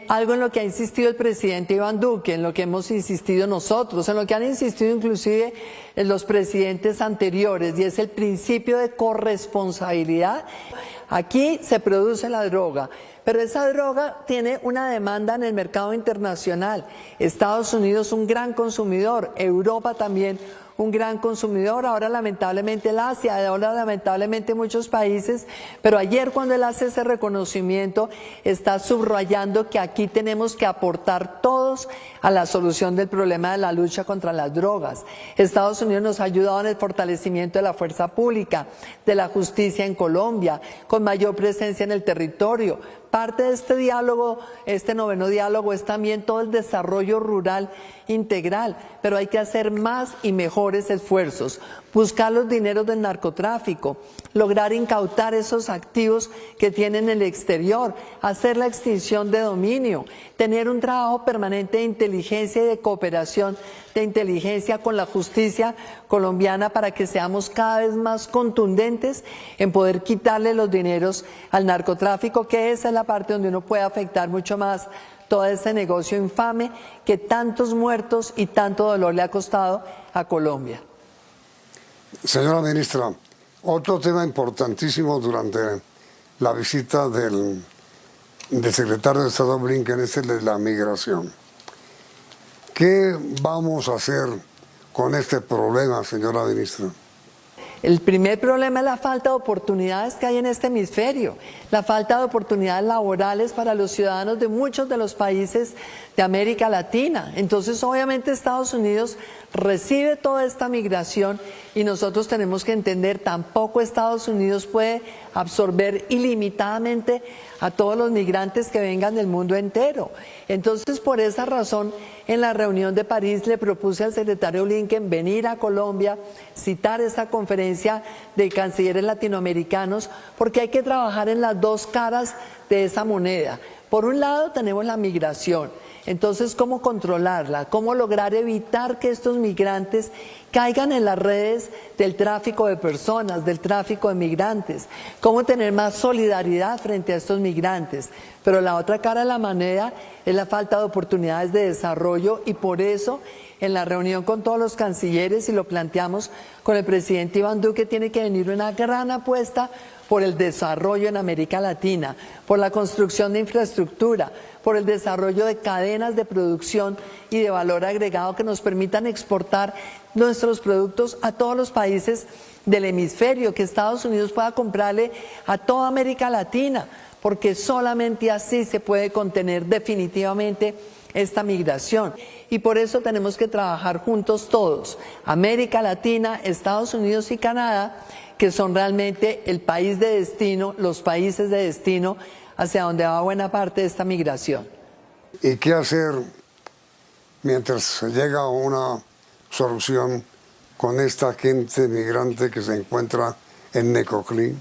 algo en lo que ha insistido el presidente Iván Duque, en lo que hemos insistido nosotros, en lo que han insistido inclusive los presidentes anteriores, y es el principio de corresponsabilidad. Aquí se produce la droga, pero esa droga tiene una demanda en el mercado internacional. Estados Unidos un gran consumidor, Europa también un gran consumidor, ahora lamentablemente el Asia, ahora lamentablemente muchos países, pero ayer cuando él hace ese reconocimiento está subrayando que aquí tenemos que aportar todos a la solución del problema de la lucha contra las drogas. Estados Unidos nos ha ayudado en el fortalecimiento de la fuerza pública, de la justicia en Colombia, con mayor presencia en el territorio. Parte de este diálogo, este noveno diálogo, es también todo el desarrollo rural integral, pero hay que hacer más y mejores esfuerzos, buscar los dineros del narcotráfico, lograr incautar esos activos que tienen en el exterior, hacer la extinción de dominio, tener un trabajo permanente de inteligencia y de cooperación de inteligencia con la justicia colombiana para que seamos cada vez más contundentes en poder quitarle los dineros al narcotráfico, que esa es la parte donde uno puede afectar mucho más todo ese negocio infame que tantos muertos y tanto dolor le ha costado a Colombia. Señora ministra, otro tema importantísimo durante la visita del secretario de Estado Blinken es el de la migración. ¿Qué vamos a hacer con este problema, señora ministra? El primer problema es la falta de oportunidades que hay en este hemisferio, la falta de oportunidades laborales para los ciudadanos de muchos de los países de América Latina. Entonces, obviamente, Estados Unidos recibe toda esta migración y nosotros tenemos que entender, tampoco Estados Unidos puede absorber ilimitadamente a todos los migrantes que vengan del mundo entero. Entonces, por esa razón, en la reunión de París le propuse al secretario Blinken venir a Colombia, citar esta conferencia de cancilleres latinoamericanos, porque hay que trabajar en las dos caras de esa moneda. Por un lado tenemos la migración, entonces cómo controlarla, cómo lograr evitar que estos migrantes caigan en las redes del tráfico de personas, del tráfico de migrantes, cómo tener más solidaridad frente a estos migrantes. Pero la otra cara de la moneda es la falta de oportunidades de desarrollo, y por eso en la reunión con todos los cancilleres, y lo planteamos con el presidente Iván Duque, tiene que venir una gran apuesta por el desarrollo en América Latina, por la construcción de infraestructura, por el desarrollo de cadenas de producción y de valor agregado que nos permitan exportar nuestros productos a todos los países del hemisferio, que Estados Unidos pueda comprarle a toda América Latina, porque solamente así se puede contener definitivamente esta migración. Y por eso tenemos que trabajar juntos todos, América Latina, Estados Unidos y Canadá, que son realmente el país de destino, los países de destino hacia donde va buena parte de esta migración. ¿Y qué hacer mientras se llega a una solución con esta gente migrante que se encuentra en Necoclí?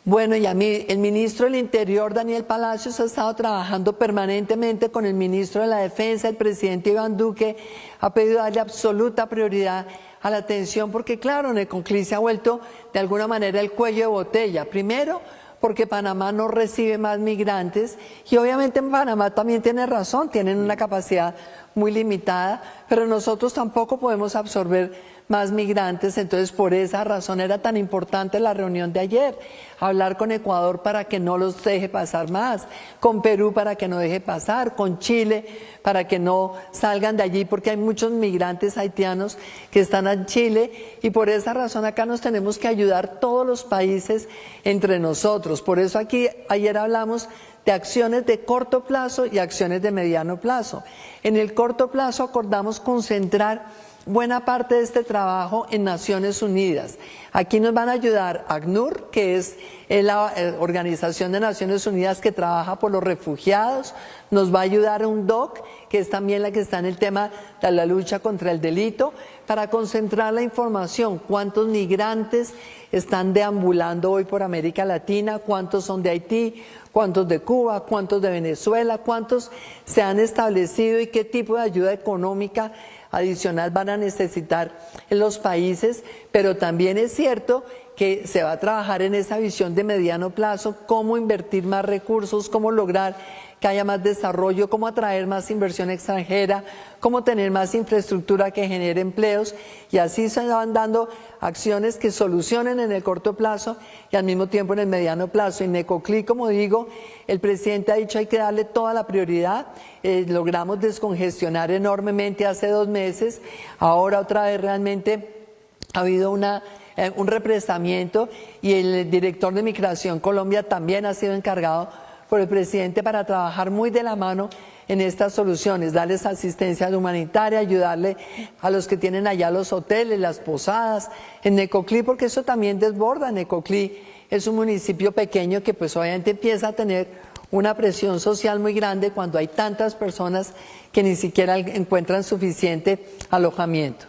Bueno, y a mí, el ministro del Interior, Daniel Palacios, ha estado trabajando permanentemente con el ministro de la Defensa, el presidente Iván Duque, ha pedido darle absoluta prioridad a la atención, porque claro, Necoclí se ha vuelto de alguna manera el cuello de botella. Primero, porque Panamá no recibe más migrantes y obviamente en Panamá también tiene razón, tienen una capacidad muy limitada, pero nosotros tampoco podemos absorber más migrantes, entonces por esa razón era tan importante la reunión de ayer, hablar con Ecuador para que no los deje pasar más, con Perú para que no deje pasar, con Chile para que no salgan de allí, porque hay muchos migrantes haitianos que están en Chile y por esa razón acá nos tenemos que ayudar todos los países entre nosotros. Por eso aquí ayer hablamos de acciones de corto plazo y acciones de mediano plazo. En el corto plazo acordamos concentrar buena parte de este trabajo en Naciones Unidas. Aquí nos van a ayudar ACNUR, que es la Organización de Naciones Unidas que trabaja por los refugiados, nos va a ayudar UNDOC, que es también la que está en el tema de la lucha contra el delito, para concentrar la información, cuántos migrantes están deambulando hoy por América Latina, cuántos son de Haití, cuántos de Cuba, cuántos de Venezuela, cuántos se han establecido y qué tipo de ayuda económica adicional van a necesitar en los países, pero también es cierto que se va a trabajar en esa visión de mediano plazo, cómo invertir más recursos, cómo lograr que haya más desarrollo, cómo atraer más inversión extranjera, cómo tener más infraestructura que genere empleos, y así se van dando acciones que solucionen en el corto plazo y al mismo tiempo en el mediano plazo. Y Necoclí, como digo, el presidente ha dicho hay que darle toda la prioridad. Logramos descongestionar enormemente hace 2 meses, ahora otra vez realmente ha habido un represamiento y el director de Migración Colombia también ha sido encargado por el presidente para trabajar muy de la mano en estas soluciones, darles asistencia humanitaria, ayudarle a los que tienen allá los hoteles, las posadas, en Necoclí, porque eso también desborda. Necoclí es un municipio pequeño que pues obviamente empieza a tener una presión social muy grande cuando hay tantas personas que ni siquiera encuentran suficiente alojamiento.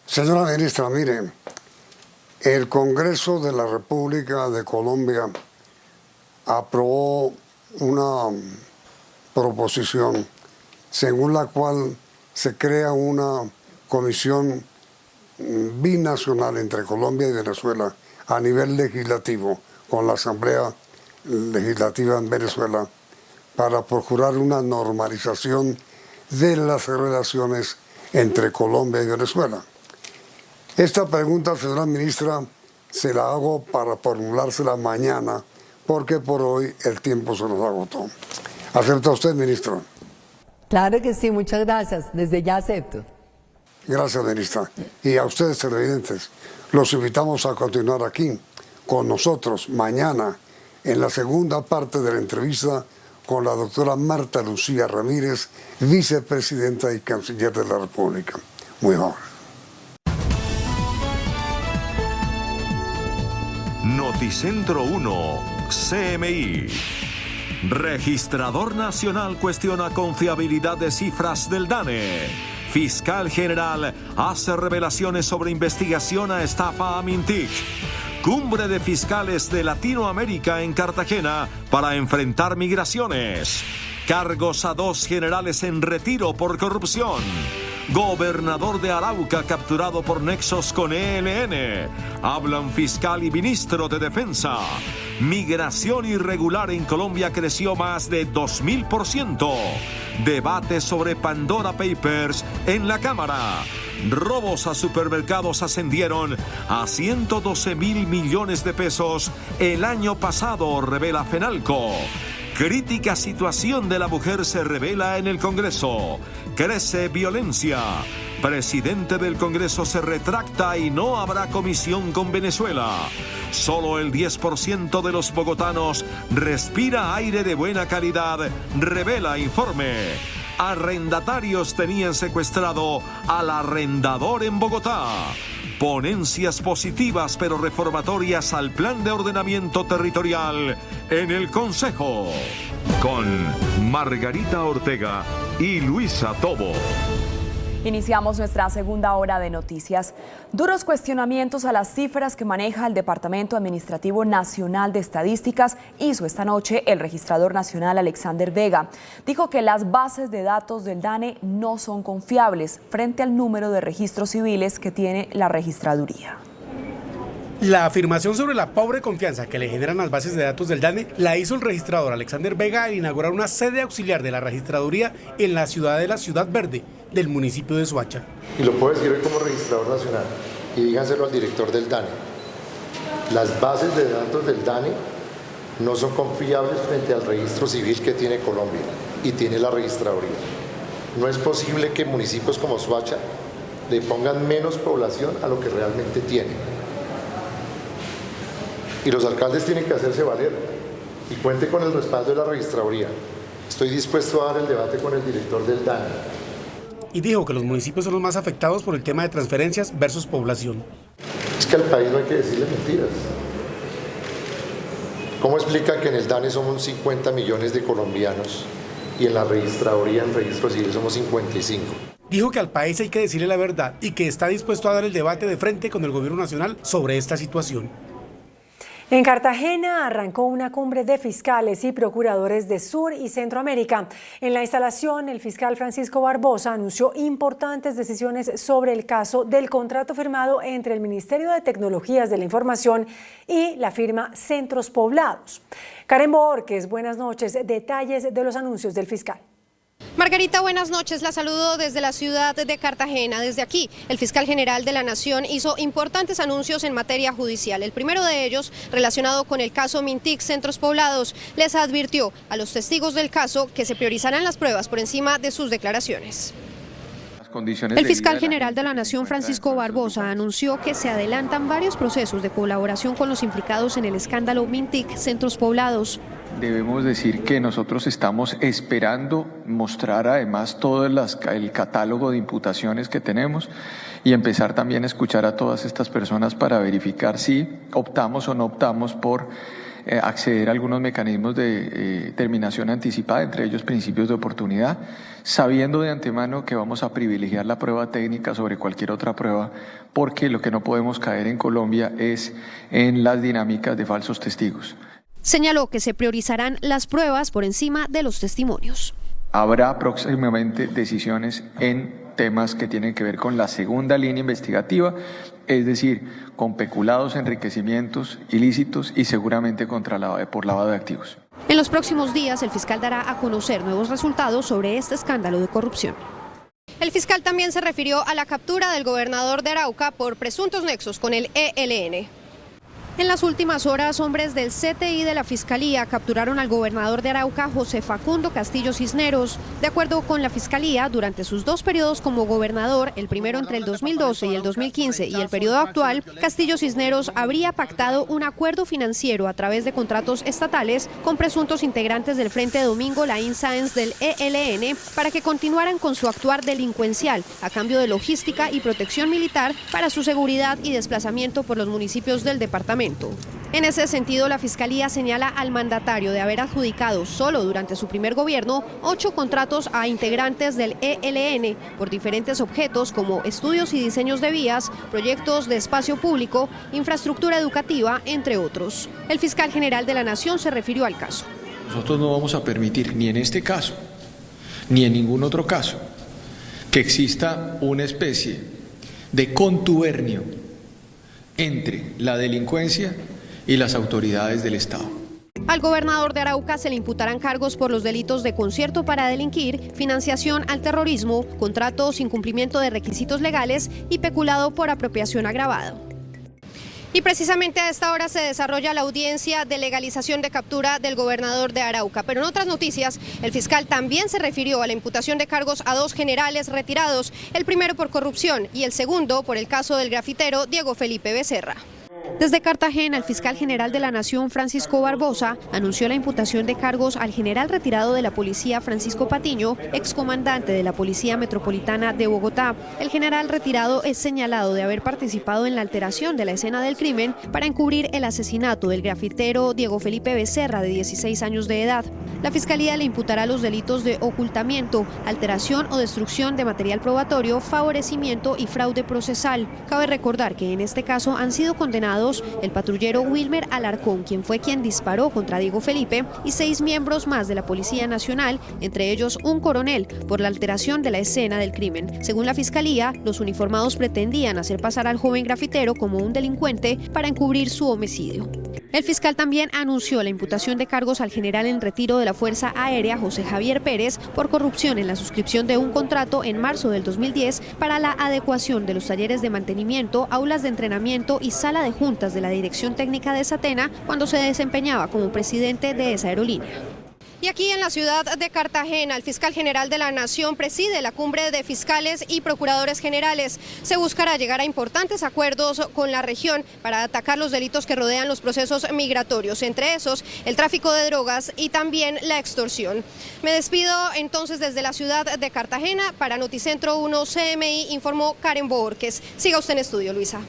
Señora ministra, mire, el Congreso de la República de Colombia aprobó una proposición según la cual se crea una comisión binacional entre Colombia y Venezuela a nivel legislativo con la Asamblea Legislativa en Venezuela para procurar una normalización de las relaciones entre Colombia y Venezuela. Esta pregunta, señora ministra, se la hago para formulársela mañana, porque por hoy el tiempo se nos agotó. ¿Acepta usted, ministro? Claro que sí, muchas gracias. Desde ya acepto. Gracias, ministra. Y a ustedes, televidentes, los invitamos a continuar aquí con nosotros mañana en la segunda parte de la entrevista con la doctora Marta Lucía Ramírez, vicepresidenta y canciller de la República. Muy amable. Noticentro 1, CMI. Registrador Nacional cuestiona confiabilidad de cifras del DANE. Fiscal General hace revelaciones sobre investigación a estafa a Mintic. Cumbre de fiscales de Latinoamérica en Cartagena para enfrentar migraciones. Cargos a 2 generales en retiro por corrupción. Gobernador de Arauca capturado por nexos con ELN. Hablan fiscal y ministro de Defensa. Migración irregular en Colombia creció más de 2000%. Debate sobre Pandora Papers en la Cámara. Robos a supermercados ascendieron a 112.000 millones de pesos el año pasado, revela Fenalco. Crítica situación de la mujer se revela en el Congreso. Crece violencia. Presidente del Congreso se retracta y no habrá comisión con Venezuela. Solo el 10% de los bogotanos respira aire de buena calidad, revela informe. Arrendatarios tenían secuestrado al arrendador en Bogotá. Ponencias positivas pero reformatorias al plan de ordenamiento territorial en el Consejo. Con Margarita Ortega y Luisa Tobo. Iniciamos nuestra segunda hora de noticias. Duros cuestionamientos a las cifras que maneja el Departamento Administrativo Nacional de Estadísticas hizo esta noche el registrador nacional Alexander Vega. Dijo que las bases de datos del DANE no son confiables frente al número de registros civiles que tiene la registraduría. La afirmación sobre la pobre confianza que le generan las bases de datos del DANE la hizo el registrador Alexander Vega al inaugurar una sede auxiliar de la registraduría en la Ciudad Verde del municipio de Soacha. Y lo puedo decir hoy como registrador nacional, y díganselo al director del DANE. Las bases de datos del DANE no son confiables frente al registro civil que tiene Colombia y tiene la registraduría. No es posible que municipios como Soacha le pongan menos población a lo que realmente tiene. Y los alcaldes tienen que hacerse valer y cuente con el respaldo de la registraduría. Estoy dispuesto a dar el debate con el director del DANE. Y dijo que los municipios son los más afectados por el tema de transferencias versus población. Es que al país no hay que decirle mentiras. ¿Cómo explica que en el DANE somos 50 millones de colombianos y en la registraduría, en registro civil, somos 55? Dijo que al país hay que decirle la verdad y que está dispuesto a dar el debate de frente con el gobierno nacional sobre esta situación. En Cartagena arrancó una cumbre de fiscales y procuradores de Sur y Centroamérica. En la instalación, el fiscal Francisco Barbosa anunció importantes decisiones sobre el caso del contrato firmado entre el Ministerio de Tecnologías de la Información y la firma Centros Poblados. Karen Borges, buenas noches. Detalles de los anuncios del fiscal. Margarita, buenas noches. La saludo desde la ciudad de Cartagena. Desde aquí, el fiscal general de la Nación hizo importantes anuncios en materia judicial. El primero de ellos, relacionado con el caso Mintic Centros Poblados, les advirtió a los testigos del caso que se priorizarán las pruebas por encima de sus declaraciones. El fiscal general de la Nación, Francisco Barbosa, anunció que se adelantan varios procesos de colaboración con los implicados en el escándalo Mintic Centros Poblados. Debemos decir que nosotros estamos esperando mostrar además todo el catálogo de imputaciones que tenemos y empezar también a escuchar a todas estas personas para verificar si optamos o no optamos por acceder a algunos mecanismos de terminación anticipada, entre ellos principios de oportunidad, sabiendo de antemano que vamos a privilegiar la prueba técnica sobre cualquier otra prueba, porque lo que no podemos caer en Colombia es en las dinámicas de falsos testigos. Señaló que se priorizarán las pruebas por encima de los testimonios. Habrá próximamente decisiones en temas que tienen que ver con la segunda línea investigativa, es decir, con peculados, enriquecimientos ilícitos y seguramente por lavado de activos. En los próximos días, el fiscal dará a conocer nuevos resultados sobre este escándalo de corrupción. El fiscal también se refirió a la captura del gobernador de Arauca por presuntos nexos con el ELN. En las últimas horas, hombres del CTI de la Fiscalía capturaron al gobernador de Arauca, José Facundo Castillo Cisneros. De acuerdo con la Fiscalía, durante sus dos periodos como gobernador, el primero entre el 2012 y el 2015 y el periodo actual, Castillo Cisneros habría pactado un acuerdo financiero a través de contratos estatales con presuntos integrantes del Frente Domingo Laín Sáenz del ELN para que continuaran con su actuar delincuencial a cambio de logística y protección militar para su seguridad y desplazamiento por los municipios del departamento. En ese sentido, la Fiscalía señala al mandatario de haber adjudicado solo durante su primer gobierno 8 contratos a integrantes del ELN por diferentes objetos como estudios y diseños de vías, proyectos de espacio público, infraestructura educativa, entre otros. El fiscal general de la Nación se refirió al caso. Nosotros no vamos a permitir ni en este caso, ni en ningún otro caso, que exista una especie de contubernio entre la delincuencia y las autoridades del Estado. Al gobernador de Arauca se le imputarán cargos por los delitos de concierto para delinquir, financiación al terrorismo, contrato sin cumplimiento de requisitos legales y peculado por apropiación agravada. Y precisamente a esta hora se desarrolla la audiencia de legalización de captura del gobernador de Arauca. Pero en otras noticias, el fiscal también se refirió a la imputación de cargos a 2 generales retirados, el primero por corrupción y el segundo por el caso del grafitero Diego Felipe Becerra. Desde Cartagena, el fiscal general de la Nación, Francisco Barbosa, anunció la imputación de cargos al general retirado de la policía, Francisco Patiño, excomandante de la Policía Metropolitana de Bogotá. El general retirado es señalado de haber participado en la alteración de la escena del crimen para encubrir el asesinato del grafitero Diego Felipe Becerra, de 16 años de edad. La fiscalía le imputará los delitos de ocultamiento, alteración o destrucción de material probatorio, favorecimiento y fraude procesal. Cabe recordar que en este caso han sido condenados el patrullero Wilmer Alarcón, quien fue quien disparó contra Diego Felipe, y 6 miembros más de la Policía Nacional, entre ellos un coronel, por la alteración de la escena del crimen. Según la Fiscalía, los uniformados pretendían hacer pasar al joven grafitero como un delincuente para encubrir su homicidio. El fiscal también anunció la imputación de cargos al general en retiro de la Fuerza Aérea, José Javier Pérez, por corrupción en la suscripción de un contrato en marzo del 2010 para la adecuación de los talleres de mantenimiento, aulas de entrenamiento y sala de juntas de la Dirección Técnica de Satena cuando se desempeñaba como presidente de esa aerolínea. Y aquí en la ciudad de Cartagena, el fiscal general de la Nación preside la cumbre de fiscales y procuradores generales. Se buscará llegar a importantes acuerdos con la región para atacar los delitos que rodean los procesos migratorios, entre esos el tráfico de drogas y también la extorsión. Me despido entonces desde la ciudad de Cartagena. Para Noticentro 1 CMI informó Karen Borges. Siga usted en estudio, Luisa.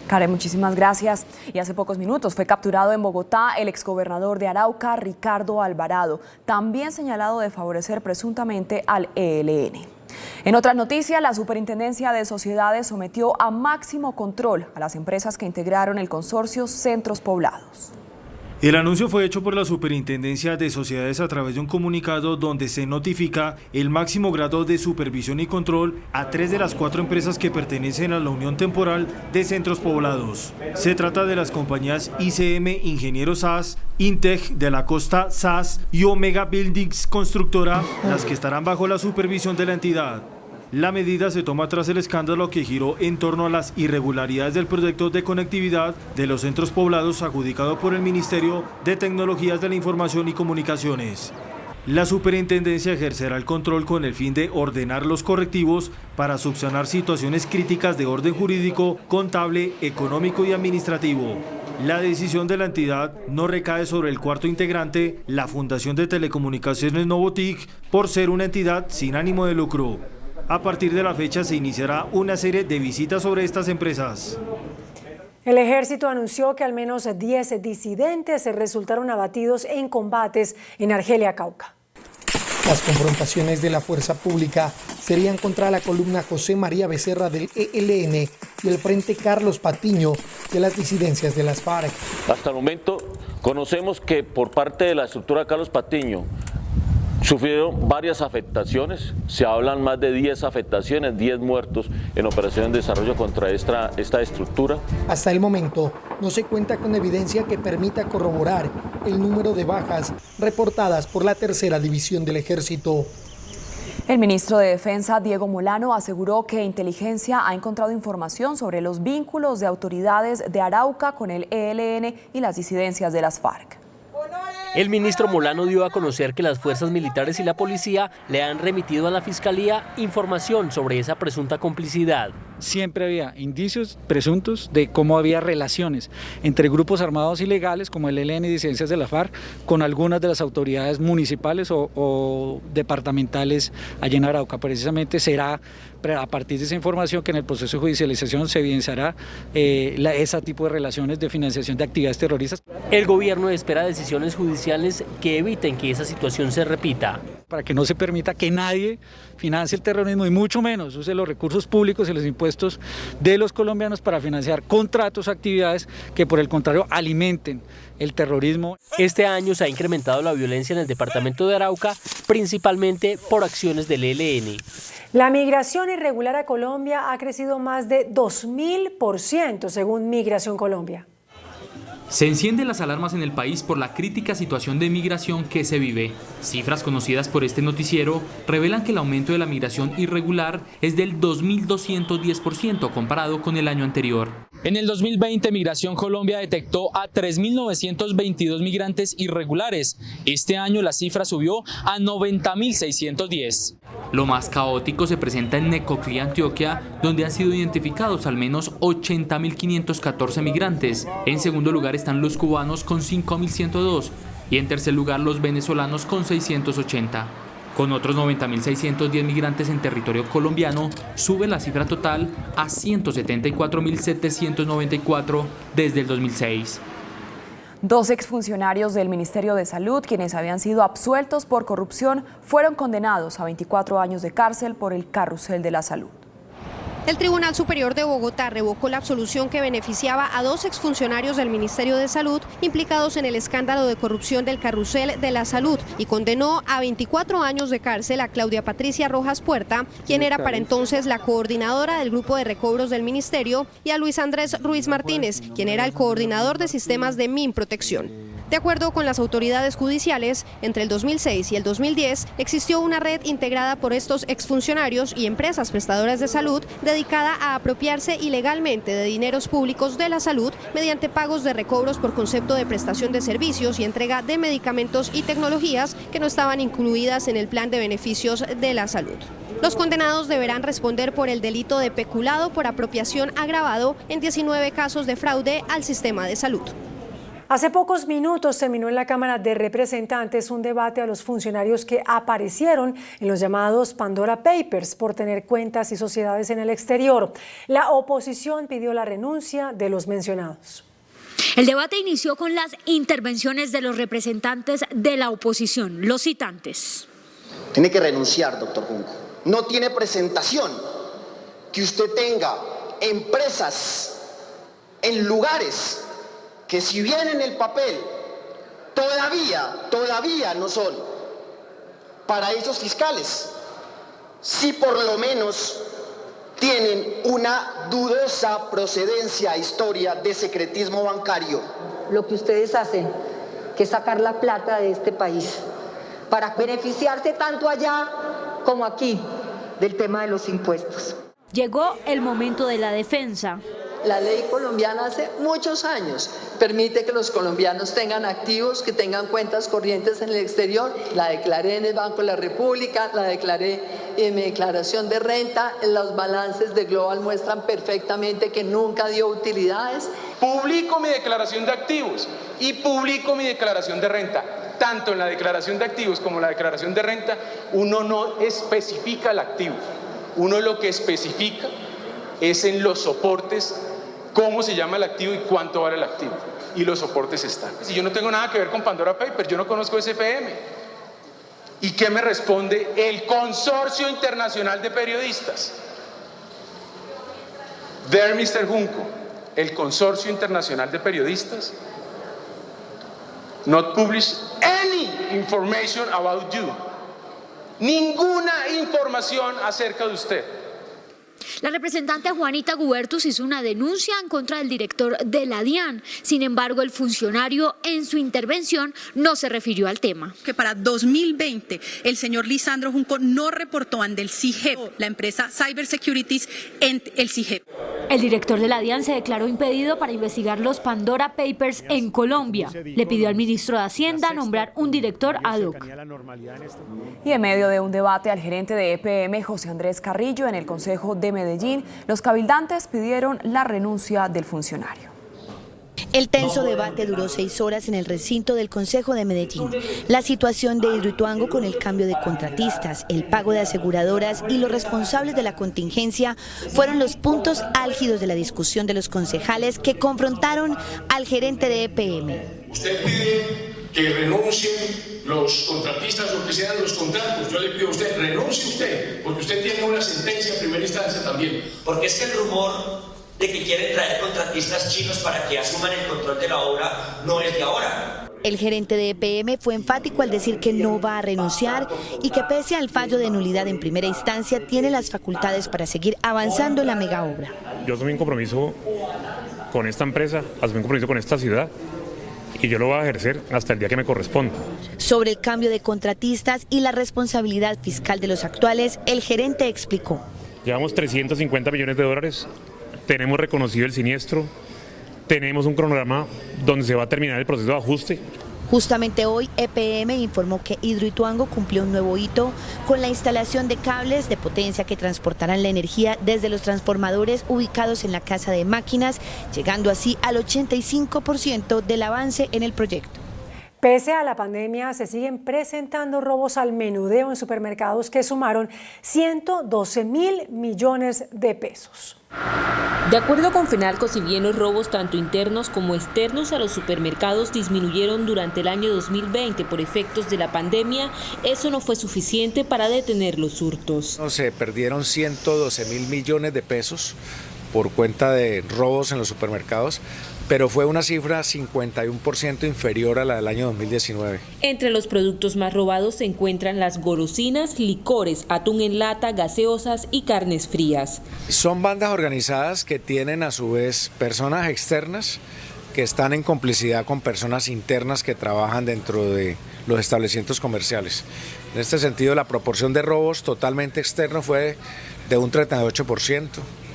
Karen, muchísimas gracias. Y hace pocos minutos fue capturado en Bogotá el exgobernador de Arauca, Ricardo Alvarado, también señalado de favorecer presuntamente al ELN. En otras noticias, la Superintendencia de Sociedades sometió a máximo control a las empresas que integraron el consorcio Centros Poblados. El anuncio fue hecho por la Superintendencia de Sociedades a través de un comunicado donde se notifica el máximo grado de supervisión y control a 3 de las 4 empresas que pertenecen a la Unión Temporal de Centros Poblados. Se trata de las compañías ICM Ingenieros SAS, Intec de la Costa SAS y Omega Buildings Constructora, las que estarán bajo la supervisión de la entidad. La medida se toma tras el escándalo que giró en torno a las irregularidades del proyecto de conectividad de los centros poblados adjudicado por el Ministerio de Tecnologías de la Información y Comunicaciones. La superintendencia ejercerá el control con el fin de ordenar los correctivos para subsanar situaciones críticas de orden jurídico, contable, económico y administrativo. La decisión de la entidad no recae sobre el cuarto integrante, la Fundación de Telecomunicaciones Novotic, por ser una entidad sin ánimo de lucro. A partir de la fecha se iniciará una serie de visitas sobre estas empresas. El ejército anunció que al menos 10 disidentes resultaron abatidos en combates en Argelia, Cauca. Las confrontaciones de la fuerza pública serían contra la columna José María Becerra del ELN y el Frente Carlos Patiño de las disidencias de las FARC. Hasta el momento conocemos que por parte de la estructura Carlos Patiño sufrieron varias afectaciones, se hablan más de 10 afectaciones, 10 muertos en operaciones de desarrollo contra esta estructura. Hasta el momento no se cuenta con evidencia que permita corroborar el número de bajas reportadas por la Tercera División del Ejército. El ministro de Defensa, Diego Molano, aseguró que inteligencia ha encontrado información sobre los vínculos de autoridades de Arauca con el ELN y las disidencias de las FARC. El ministro Molano dio a conocer que las fuerzas militares y la policía le han remitido a la Fiscalía información sobre esa presunta complicidad. Siempre había indicios presuntos de cómo había relaciones entre grupos armados ilegales como el ELN y disidencias de la FARC con algunas de las autoridades municipales o departamentales allá en Arauca. Precisamente será a partir de esa información que en el proceso de judicialización se evidenciará ese tipo de relaciones de financiación de actividades terroristas. El gobierno espera decisiones judiciales que eviten que esa situación se repita. Para que no se permita que nadie financie el terrorismo y mucho menos use los recursos públicos y los impuestos de los colombianos para financiar contratos o actividades que por el contrario alimenten el terrorismo. Este año se ha incrementado la violencia en el departamento de Arauca, principalmente por acciones del ELN. La migración irregular a Colombia ha crecido más de 2000%, según Migración Colombia. Se encienden las alarmas en el país por la crítica situación de migración que se vive. Cifras conocidas por este noticiero revelan que el aumento de la migración irregular es del 2.210% comparado con el año anterior. En el 2020, Migración Colombia detectó a 3.922 migrantes irregulares. Este año la cifra subió a 90.610. Lo más caótico se presenta en Necoclí, Antioquia, donde han sido identificados al menos 80.514 migrantes. En segundo lugar están los cubanos con 5.102 y en tercer lugar los venezolanos con 680. Con otros 90.610 migrantes en territorio colombiano, sube la cifra total a 174.794 desde el 2006. 2 exfuncionarios del Ministerio de Salud, quienes habían sido absueltos por corrupción, fueron condenados a 24 años de cárcel por el carrusel de la salud. El Tribunal Superior de Bogotá revocó la absolución que beneficiaba a 2 exfuncionarios del Ministerio de Salud implicados en el escándalo de corrupción del Carrusel de la Salud y condenó a 24 años de cárcel a Claudia Patricia Rojas Puerta, quien era para entonces la coordinadora del grupo de recobros del Ministerio, y a Luis Andrés Ruiz Martínez, quien era el coordinador de sistemas de MinProtección. De acuerdo con las autoridades judiciales, entre el 2006 y el 2010 existió una red integrada por estos exfuncionarios y empresas prestadoras de salud dedicada a apropiarse ilegalmente de dineros públicos de la salud mediante pagos de recobros por concepto de prestación de servicios y entrega de medicamentos y tecnologías que no estaban incluidas en el plan de beneficios de la salud. Los condenados deberán responder por el delito de peculado por apropiación agravado en 19 casos de fraude al sistema de salud. Hace pocos minutos terminó en la Cámara de Representantes un debate a los funcionarios que aparecieron en los llamados Pandora Papers por tener cuentas y sociedades en el exterior. La oposición pidió la renuncia de los mencionados. El debate inició con las intervenciones de los representantes de la oposición, los citantes. Tiene que renunciar, doctor Junco. No tiene presentación que usted tenga empresas en lugares que, si bien en el papel todavía no son paraísos fiscales, sí por lo menos tienen una dudosa procedencia, historia de secretismo bancario. Lo que ustedes hacen, que es sacar la plata de este país para beneficiarse tanto allá como aquí del tema de los impuestos. Llegó el momento de la defensa. La ley colombiana hace muchos años permite que los colombianos tengan activos, que tengan cuentas corrientes en el exterior. La declaré en el Banco de la República, la declaré en mi declaración de renta. Los balances de Global muestran perfectamente que nunca dio utilidades. Publico mi declaración de activos y publico mi declaración de renta. Tanto en la declaración de activos como en la declaración de renta, uno no especifica el activo. Uno lo que especifica es en los soportes cómo se llama el activo y cuánto vale el activo. Y los soportes están. Si yo no tengo nada que ver con Pandora Papers, yo no conozco SPM. ¿Y qué me responde el Consorcio Internacional de Periodistas? There, Mr. Junco, el Consorcio Internacional de Periodistas not publish any information about you. Ninguna información acerca de usted. La representante Juanita Gubertus hizo una denuncia en contra del director de la DIAN. Sin embargo, el funcionario en su intervención no se refirió al tema. Que para 2020 el señor Lisandro Junco no reportó ante el CIGEP, la empresa Cyber Securities, en el CIGEP. El director de la DIAN se declaró impedido para investigar los Pandora Papers en Colombia. Le pidió al ministro de Hacienda nombrar un director ad hoc. Y en medio de un debate al gerente de EPM, José Andrés Carrillo, en el Consejo de Medellín, los cabildantes pidieron la renuncia del funcionario. El tenso debate duró 6 horas en el recinto del Consejo de Medellín. La situación de Hidroituango con el cambio de contratistas, el pago de aseguradoras y los responsables de la contingencia fueron los puntos álgidos de la discusión de los concejales que confrontaron al gerente de EPM. Usted pide que renuncien los contratistas o que sean los contratos. Yo le pido a usted, renuncie usted, porque usted tiene una sentencia en primera instancia también. Porque es que el rumor de que quieren traer contratistas chinos para que asuman el control de la obra no es de ahora. El gerente de EPM fue enfático al decir que no va a renunciar y que pese al fallo de nulidad en primera instancia tiene las facultades para seguir avanzando en la megaobra. Yo asumí un compromiso con esta empresa, asumí un compromiso con esta ciudad y yo lo voy a ejercer hasta el día que me corresponda. Sobre el cambio de contratistas y la responsabilidad fiscal de los actuales, el gerente explicó. Llevamos $350 millones tenemos reconocido el siniestro, tenemos un cronograma donde se va a terminar el proceso de ajuste. Justamente hoy, EPM informó que Hidroituango cumplió un nuevo hito con la instalación de cables de potencia que transportarán la energía desde los transformadores ubicados en la casa de máquinas, llegando así al 85% del avance en el proyecto. Pese a la pandemia, se siguen presentando robos al menudeo en supermercados que sumaron 112.000 millones de pesos. De acuerdo con Fenalco, si bien los robos tanto internos como externos a los supermercados disminuyeron durante el año 2020 por efectos de la pandemia, eso no fue suficiente para detener los hurtos. Se perdieron 112.000 millones de pesos por cuenta de robos en los supermercados, pero fue una cifra 51% inferior a la del año 2019. Entre los productos más robados se encuentran las golosinas, licores, atún en lata, gaseosas y carnes frías. Son bandas organizadas que tienen a su vez personas externas que están en complicidad con personas internas que trabajan dentro de los establecimientos comerciales. En este sentido, la proporción de robos totalmente externos fue de un 38%.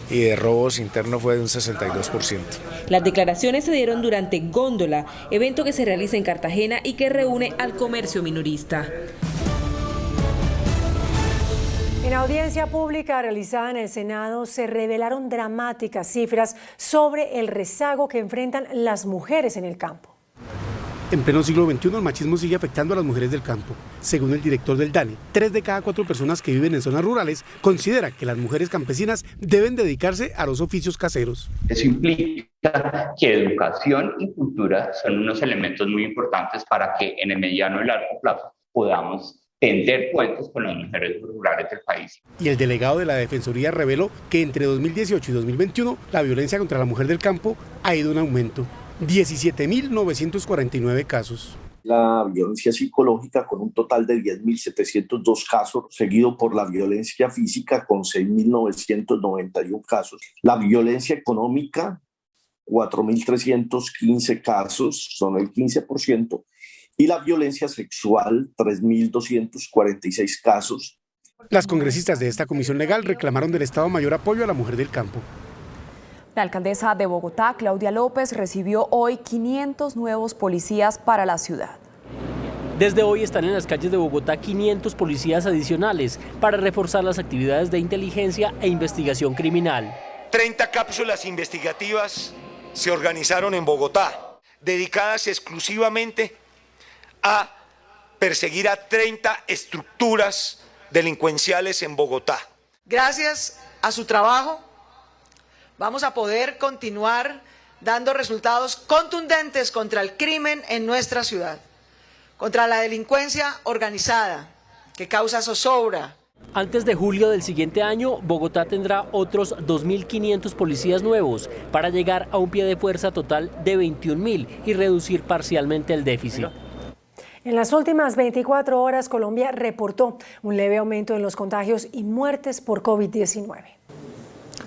Y de robos internos fue de un 62%. Las declaraciones se dieron durante Góndola, evento que se realiza en Cartagena y que reúne al comercio minorista. En audiencia pública realizada en el Senado se revelaron dramáticas cifras sobre el rezago que enfrentan las mujeres en el campo. En pleno siglo XXI, el machismo sigue afectando a las mujeres del campo. Según el director del DANE, 3 de cada 4 personas que viven en zonas rurales considera que las mujeres campesinas deben dedicarse a los oficios caseros. Eso implica que educación y cultura son unos elementos muy importantes para que en el mediano y largo plazo podamos tender puentes con las mujeres rurales del país. Y el delegado de la Defensoría reveló que entre 2018 y 2021 la violencia contra la mujer del campo ha ido en aumento. 17.949 casos. La violencia psicológica con un total de 10.702 casos, seguido por la violencia física con 6.991 casos. La violencia económica, 4.315 casos, son el 15%. Y la violencia sexual, 3.246 casos. Las congresistas de esta comisión legal reclamaron del Estado mayor apoyo a la mujer del campo. La alcaldesa de Bogotá, Claudia López, recibió hoy 500 nuevos policías para la ciudad. Desde hoy están en las calles de Bogotá 500 policías adicionales para reforzar las actividades de inteligencia e investigación criminal. 30 cápsulas investigativas se organizaron en Bogotá, dedicadas exclusivamente a perseguir a 30 estructuras delincuenciales en Bogotá. Gracias a su trabajo, vamos a poder continuar dando resultados contundentes contra el crimen en nuestra ciudad, contra la delincuencia organizada que causa zozobra. Antes de julio del siguiente año, Bogotá tendrá otros 2.500 policías nuevos para llegar a un pie de fuerza total de 21.000 y reducir parcialmente el déficit. En las últimas 24 horas, Colombia reportó un leve aumento en los contagios y muertes por COVID-19.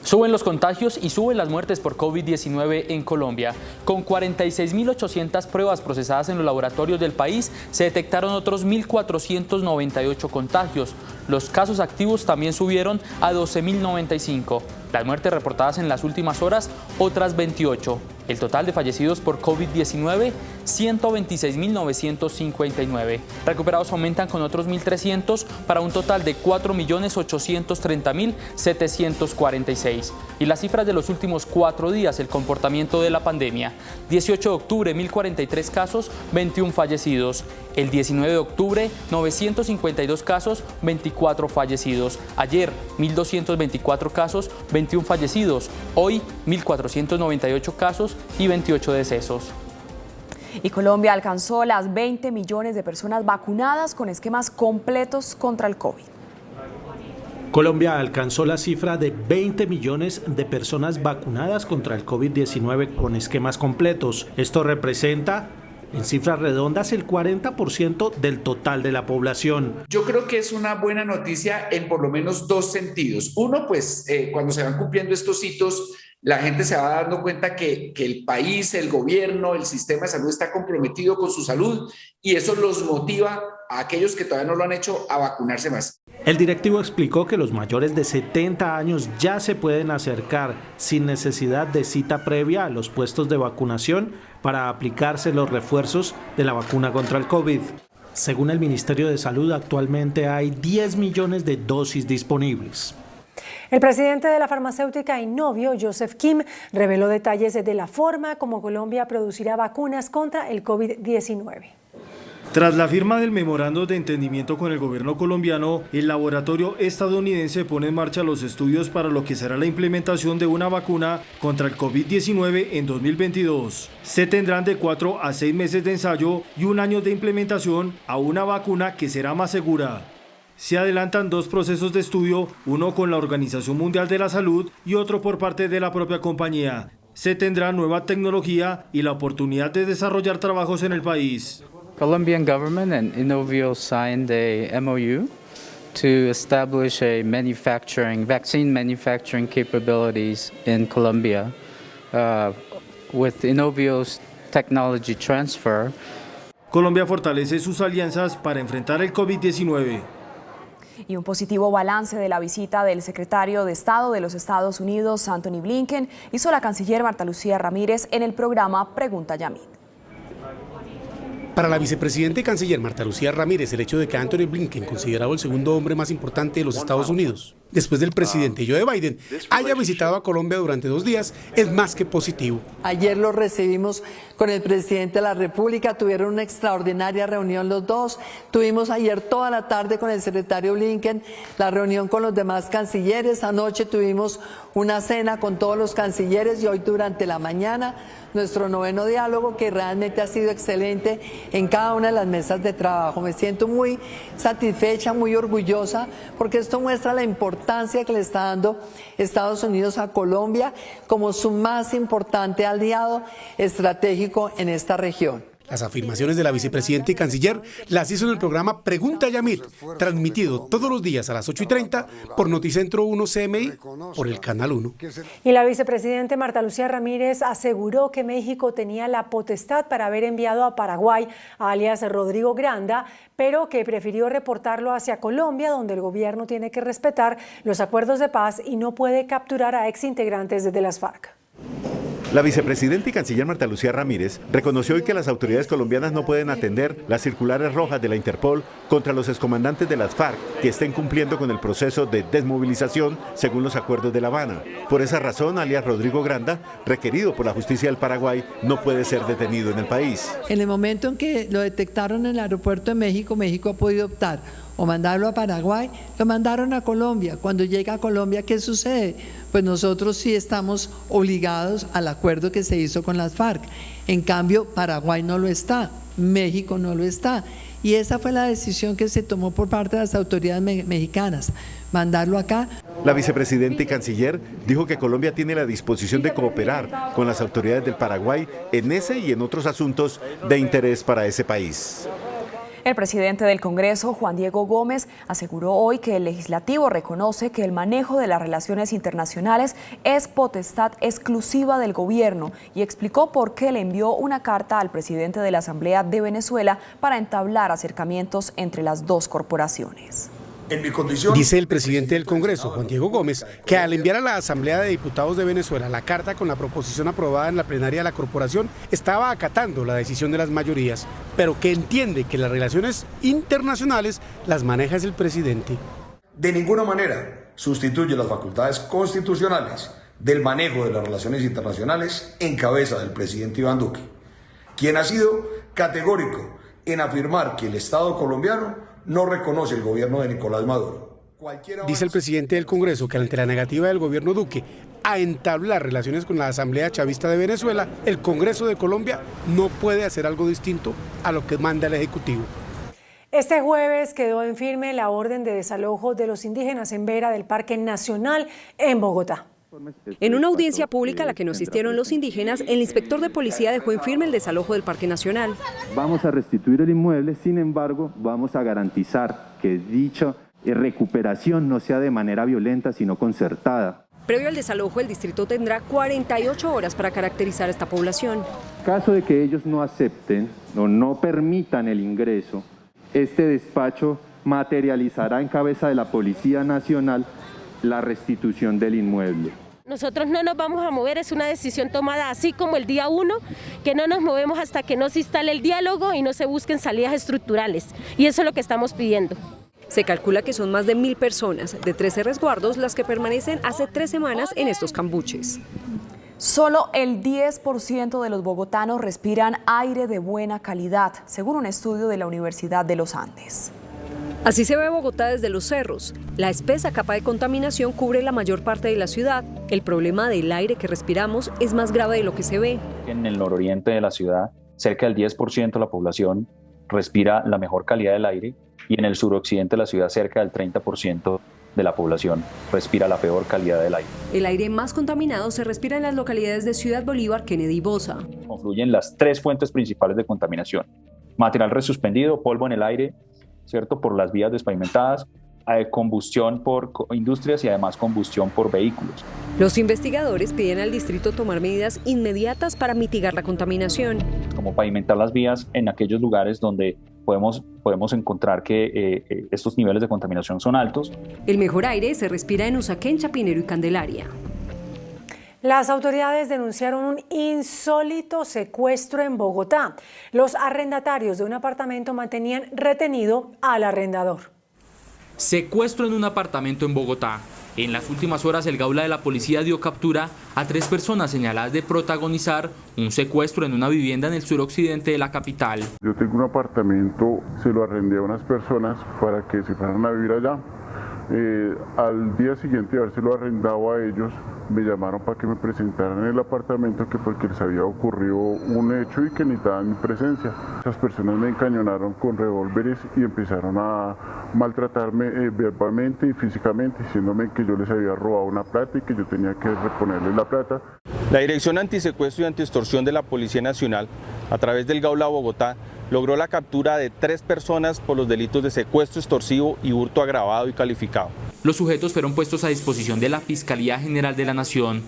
Suben los contagios y suben las muertes por COVID-19 en Colombia. Con 46.800 pruebas procesadas en los laboratorios del país, se detectaron otros 1.498 contagios. Los casos activos también subieron a 12.095. Las muertes reportadas en las últimas horas, otras 28. El total de fallecidos por COVID-19, 126.959. Recuperados aumentan con otros 1.300 para un total de 4.830.746. Y las cifras de los últimos 4 días, el comportamiento de la pandemia. 18 de octubre, 1.043 casos, 21 fallecidos. El 19 de octubre, 952 casos, 24 fallecidos. Ayer, 1.224 casos, 21 fallecidos. Hoy, 1.498 casos y 28 decesos. Y Colombia alcanzó las 20 millones de personas vacunadas con esquemas completos contra el COVID. Colombia alcanzó la cifra de 20 millones de personas vacunadas contra el COVID-19 con esquemas completos. Esto representa, en cifras redondas, el 40% del total de la población. Yo creo que es una buena noticia en por lo menos 2 sentidos. Uno, pues cuando se van cumpliendo estos hitos, la gente se va dando cuenta que el país, el gobierno, el sistema de salud está comprometido con su salud y eso los motiva a aquellos que todavía no lo han hecho a vacunarse más. El directivo explicó que los mayores de 70 años ya se pueden acercar sin necesidad de cita previa a los puestos de vacunación para aplicarse los refuerzos de la vacuna contra el COVID. Según el Ministerio de Salud, actualmente hay 10 millones de dosis disponibles. El presidente de la farmacéutica Inovio, Joseph Kim, reveló detalles de la forma como Colombia producirá vacunas contra el COVID-19. Tras la firma del memorando de entendimiento con el gobierno colombiano, el laboratorio estadounidense pone en marcha los estudios para lo que será la implementación de una vacuna contra el COVID-19 en 2022. Se tendrán de 4 a 6 meses de ensayo y 1 año de implementación a una vacuna que será más segura. Se adelantan 2 procesos de estudio, uno con la Organización Mundial de la Salud y otro por parte de la propia compañía. Se tendrá nueva tecnología y la oportunidad de desarrollar trabajos en el país. Colombian government and Inovio signed a MOU to establish a vaccine manufacturing capabilities in Colombia with Inovio's technology transfer. Colombia fortalece sus alianzas para enfrentar el COVID-19. Y un positivo balance de la visita del secretario de Estado de los Estados Unidos, Antony Blinken, hizo la canciller Marta Lucía Ramírez en el programa Pregunta Yamit. Para la vicepresidenta y canciller Marta Lucía Ramírez, el hecho de que Antony Blinken, considerado el segundo hombre más importante de los Estados Unidos, después del presidente Joe Biden, haya visitado a Colombia durante 2 días, es más que positivo. Ayer lo recibimos con el presidente de la República, tuvieron una extraordinaria reunión los dos. Tuvimos ayer toda la tarde con el secretario Blinken la reunión con los demás cancilleres. Anoche tuvimos una cena con todos los cancilleres y hoy durante la mañana nuestro 9º diálogo, que realmente ha sido excelente en cada una de las mesas de trabajo. Me siento muy satisfecha, muy orgullosa, porque esto muestra la importancia que le está dando Estados Unidos a Colombia como su más importante aliado estratégico en esta región. Las afirmaciones de la vicepresidenta y canciller las hizo en el programa Pregunta Yamit, transmitido todos los días a las 8:30 por Noticentro 1 CMI, por el Canal 1. Y la vicepresidenta Marta Lucía Ramírez aseguró que México tenía la potestad para haber enviado a Paraguay a alias Rodrigo Granda, pero que prefirió reportarlo hacia Colombia, donde el gobierno tiene que respetar los acuerdos de paz y no puede capturar a exintegrantes de las FARC. La vicepresidenta y canciller Marta Lucía Ramírez reconoció hoy que las autoridades colombianas no pueden atender las circulares rojas de la Interpol contra los excomandantes de las FARC que estén cumpliendo con el proceso de desmovilización según los acuerdos de La Habana. Por esa razón, alias Rodrigo Granda, requerido por la justicia del Paraguay, no puede ser detenido en el país. En el momento en que lo detectaron en el aeropuerto de México, México ha podido optar o mandarlo a Paraguay, lo mandaron a Colombia. Cuando llega a Colombia, ¿qué sucede? Pues nosotros sí estamos obligados al acuerdo que se hizo con las FARC. En cambio, Paraguay no lo está, México no lo está. Y esa fue la decisión que se tomó por parte de las autoridades mexicanas, mandarlo acá. La vicepresidenta y canciller dijo que Colombia tiene la disposición de cooperar con las autoridades del Paraguay en ese y en otros asuntos de interés para ese país. El presidente del Congreso, Juan Diego Gómez, aseguró hoy que el legislativo reconoce que el manejo de las relaciones internacionales es potestad exclusiva del gobierno y explicó por qué le envió una carta al presidente de la Asamblea de Venezuela para entablar acercamientos entre las dos corporaciones. Dice el presidente del Congreso, Juan Diego Gómez, que al enviar a la Asamblea de Diputados de Venezuela la carta con la proposición aprobada en la plenaria de la corporación, estaba acatando la decisión de las mayorías, pero que entiende que las relaciones internacionales las maneja es el presidente. De ninguna manera sustituye las facultades constitucionales del manejo de las relaciones internacionales en cabeza del presidente Iván Duque, quien ha sido categórico en afirmar que el Estado colombiano no reconoce el gobierno de Nicolás Maduro. Dice el presidente del Congreso que ante la negativa del gobierno Duque a entablar relaciones con la Asamblea Chavista de Venezuela, el Congreso de Colombia no puede hacer algo distinto a lo que manda el Ejecutivo. Este jueves quedó en firme la orden de desalojo de los indígenas en Vera del Parque Nacional en Bogotá. En una audiencia pública a la que no asistieron los indígenas, el inspector de policía dejó en firme el desalojo del Parque Nacional. Vamos a restituir el inmueble, sin embargo, vamos a garantizar que dicha recuperación no sea de manera violenta, sino concertada. Previo al desalojo, el distrito tendrá 48 horas para caracterizar esta población. En caso de que ellos no acepten o no permitan el ingreso, este despacho materializará en cabeza de la Policía Nacional la restitución del inmueble. Nosotros no nos vamos a mover, es una decisión tomada así como el día 1, que no nos movemos hasta que no se instale el diálogo y no se busquen salidas estructurales. Y eso es lo que estamos pidiendo. Se calcula que son más de 1.000 personas de 13 resguardos las que permanecen hace 3 semanas en estos cambuches. Solo el 10% de los bogotanos respiran aire de buena calidad, según un estudio de la Universidad de los Andes. Así se ve Bogotá desde los cerros. La espesa capa de contaminación cubre la mayor parte de la ciudad. El problema del aire que respiramos es más grave de lo que se ve. En el nororiente de la ciudad, cerca del 10% de la población respira la mejor calidad del aire, y en el suroccidente de la ciudad cerca del 30% de la población respira la peor calidad del aire. El aire más contaminado se respira en las localidades de Ciudad Bolívar, Kennedy y Bosa. Confluyen las 3 fuentes principales de contaminación: material resuspendido, polvo en el aire, ¿cierto?, por las vías despavimentadas, combustión por industrias y además combustión por vehículos. Los investigadores piden al distrito tomar medidas inmediatas para mitigar la contaminación. Como pavimentar las vías en aquellos lugares donde podemos encontrar que estos niveles de contaminación son altos. El mejor aire se respira en Usaquén, Chapinero y Candelaria. Las autoridades denunciaron un insólito secuestro en Bogotá. Los arrendatarios de un apartamento mantenían retenido al arrendador. Secuestro en un apartamento en Bogotá. En las últimas horas, el Gaula de la policía dio captura a 3 personas señaladas de protagonizar un secuestro en una vivienda en el suroccidente de la capital. Yo tengo un apartamento, se lo arrendé a unas personas para que se fueran a vivir allá. Al día siguiente de habérselo arrendado a ellos, me llamaron para que me presentaran en el apartamento, que porque les había ocurrido un hecho y que necesitaban mi presencia. Esas personas me encañonaron con revólveres y empezaron a maltratarme verbalmente y físicamente, diciéndome que yo les había robado una plata y que yo tenía que reponerles la plata. La Dirección Antisecuestro y Antiextorsión de la Policía Nacional, a través del Gaula Bogotá, logró la captura de 3 personas por los delitos de secuestro extorsivo y hurto agravado y calificado. Los sujetos fueron puestos a disposición de la Fiscalía General de la Nación.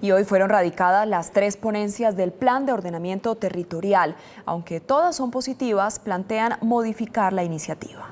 Y hoy fueron radicadas las 3 ponencias del Plan de Ordenamiento Territorial. Aunque todas son positivas, plantean modificar la iniciativa.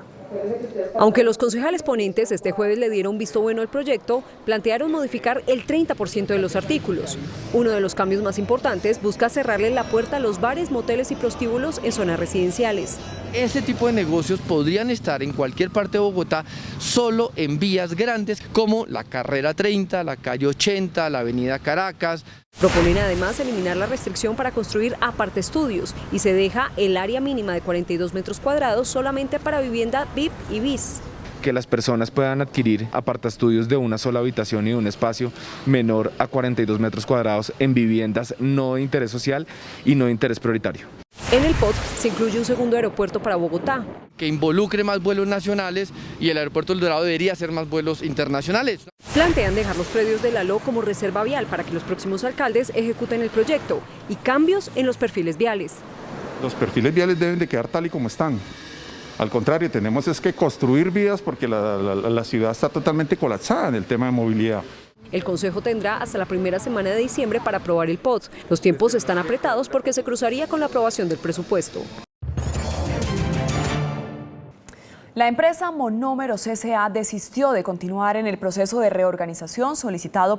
Aunque los concejales ponentes este jueves le dieron visto bueno al proyecto, plantearon modificar el 30% de los artículos. Uno de los cambios más importantes busca cerrarle la puerta a los bares, moteles y prostíbulos en zonas residenciales. Ese tipo de negocios podrían estar en cualquier parte de Bogotá, solo en vías grandes como la Carrera 30, la Calle 80, la Avenida Caracas. Proponen además eliminar la restricción para construir apartaestudios y se deja el área mínima de 42 metros cuadrados solamente para vivienda VIP y BIS. Que las personas puedan adquirir apartaestudios de una sola habitación y de un espacio menor a 42 metros cuadrados en viviendas no de interés social y no de interés prioritario. En el POT se incluye un segundo aeropuerto para Bogotá. Que involucre más vuelos nacionales y el aeropuerto del Dorado debería hacer más vuelos internacionales. Plantean dejar los predios de la LO como reserva vial para que los próximos alcaldes ejecuten el proyecto y cambios en los perfiles viales. Los perfiles viales deben de quedar tal y como están. Al contrario, tenemos es que construir vías porque la ciudad está totalmente colapsada en el tema de movilidad. El Consejo tendrá hasta la primera semana de diciembre para aprobar el POT. Los tiempos están apretados porque se cruzaría con la aprobación del presupuesto. La empresa Monómeros S.A. desistió de continuar en el proceso de reorganización solicitado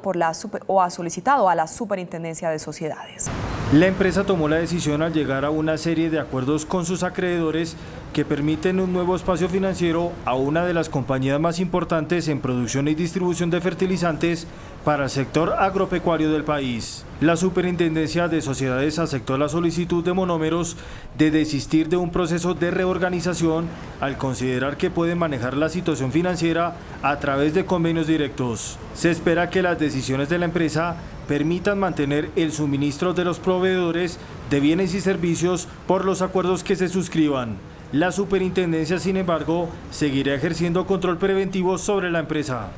a la Superintendencia de Sociedades. La empresa tomó la decisión al llegar a una serie de acuerdos con sus acreedores que permiten un nuevo espacio financiero a una de las compañías más importantes en producción y distribución de fertilizantes para el sector agropecuario del país. La Superintendencia de Sociedades aceptó la solicitud de Monómeros de desistir de un proceso de reorganización al considerar que pueden manejar la situación financiera a través de convenios directos. Se espera que las decisiones de la empresa permitan mantener el suministro de los proveedores de bienes y servicios por los acuerdos que se suscriban. La superintendencia, sin embargo, seguirá ejerciendo control preventivo sobre la empresa.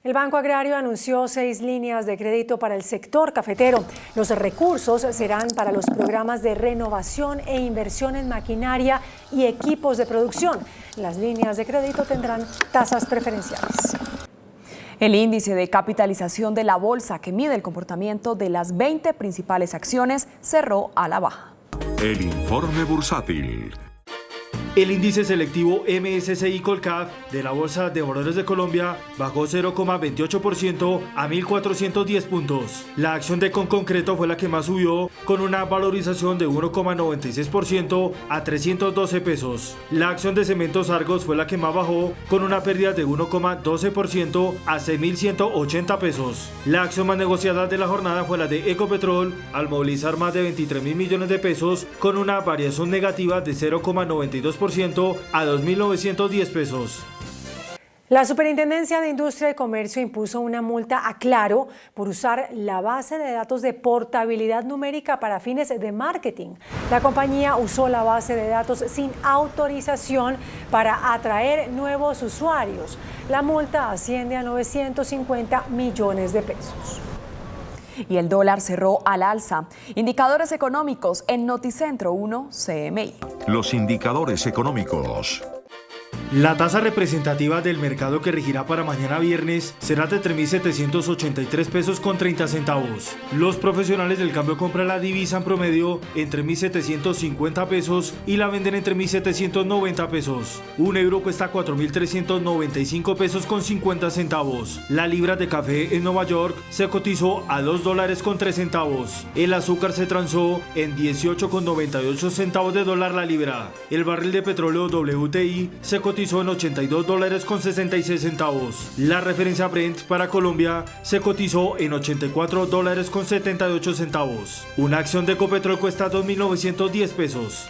El Banco Agrario anunció 6 líneas de crédito para el sector cafetero. Los recursos serán para los programas de renovación e inversión en maquinaria y equipos de producción. Las líneas de crédito tendrán tasas preferenciales. El índice de capitalización de la bolsa, que mide el comportamiento de las 20 principales acciones, cerró a la baja. El informe bursátil. El índice selectivo MSCI Colcap de la Bolsa de Valores de Colombia bajó 0,28% a 1.410 puntos. La acción de Concreto fue la que más subió, con una valorización de 1,96% a 312 pesos. La acción de Cementos Argos fue la que más bajó, con una pérdida de 1,12% a 6.180 pesos. La acción más negociada de la jornada fue la de Ecopetrol, al movilizar más de 23.000 millones de pesos, con una variación negativa de 0,92% a 2.910 pesos. La Superintendencia de Industria y Comercio impuso una multa a Claro por usar la base de datos de portabilidad numérica para fines de marketing. La compañía usó la base de datos sin autorización para atraer nuevos usuarios. La multa asciende a 950 millones de pesos. Y el dólar cerró al alza. Indicadores económicos en Noticentro 1 CMI. Los indicadores económicos. La tasa representativa del mercado que regirá para mañana viernes será de 3.783 pesos con 30 centavos. Los profesionales del cambio compran la divisa en promedio en 3.750 pesos y la venden en 3.790 pesos. Un euro cuesta 4.395 pesos con 50 centavos. La libra de café en Nueva York se cotizó a $2 con 3 centavos. El azúcar se transó en 18,98 centavos de dólar la libra. El barril de petróleo WTI se cotizó en $82 con 66 centavos. La referencia Brent para Colombia se cotizó en $84 con 78 centavos. Una acción de Ecopetrol cuesta 2.910 pesos.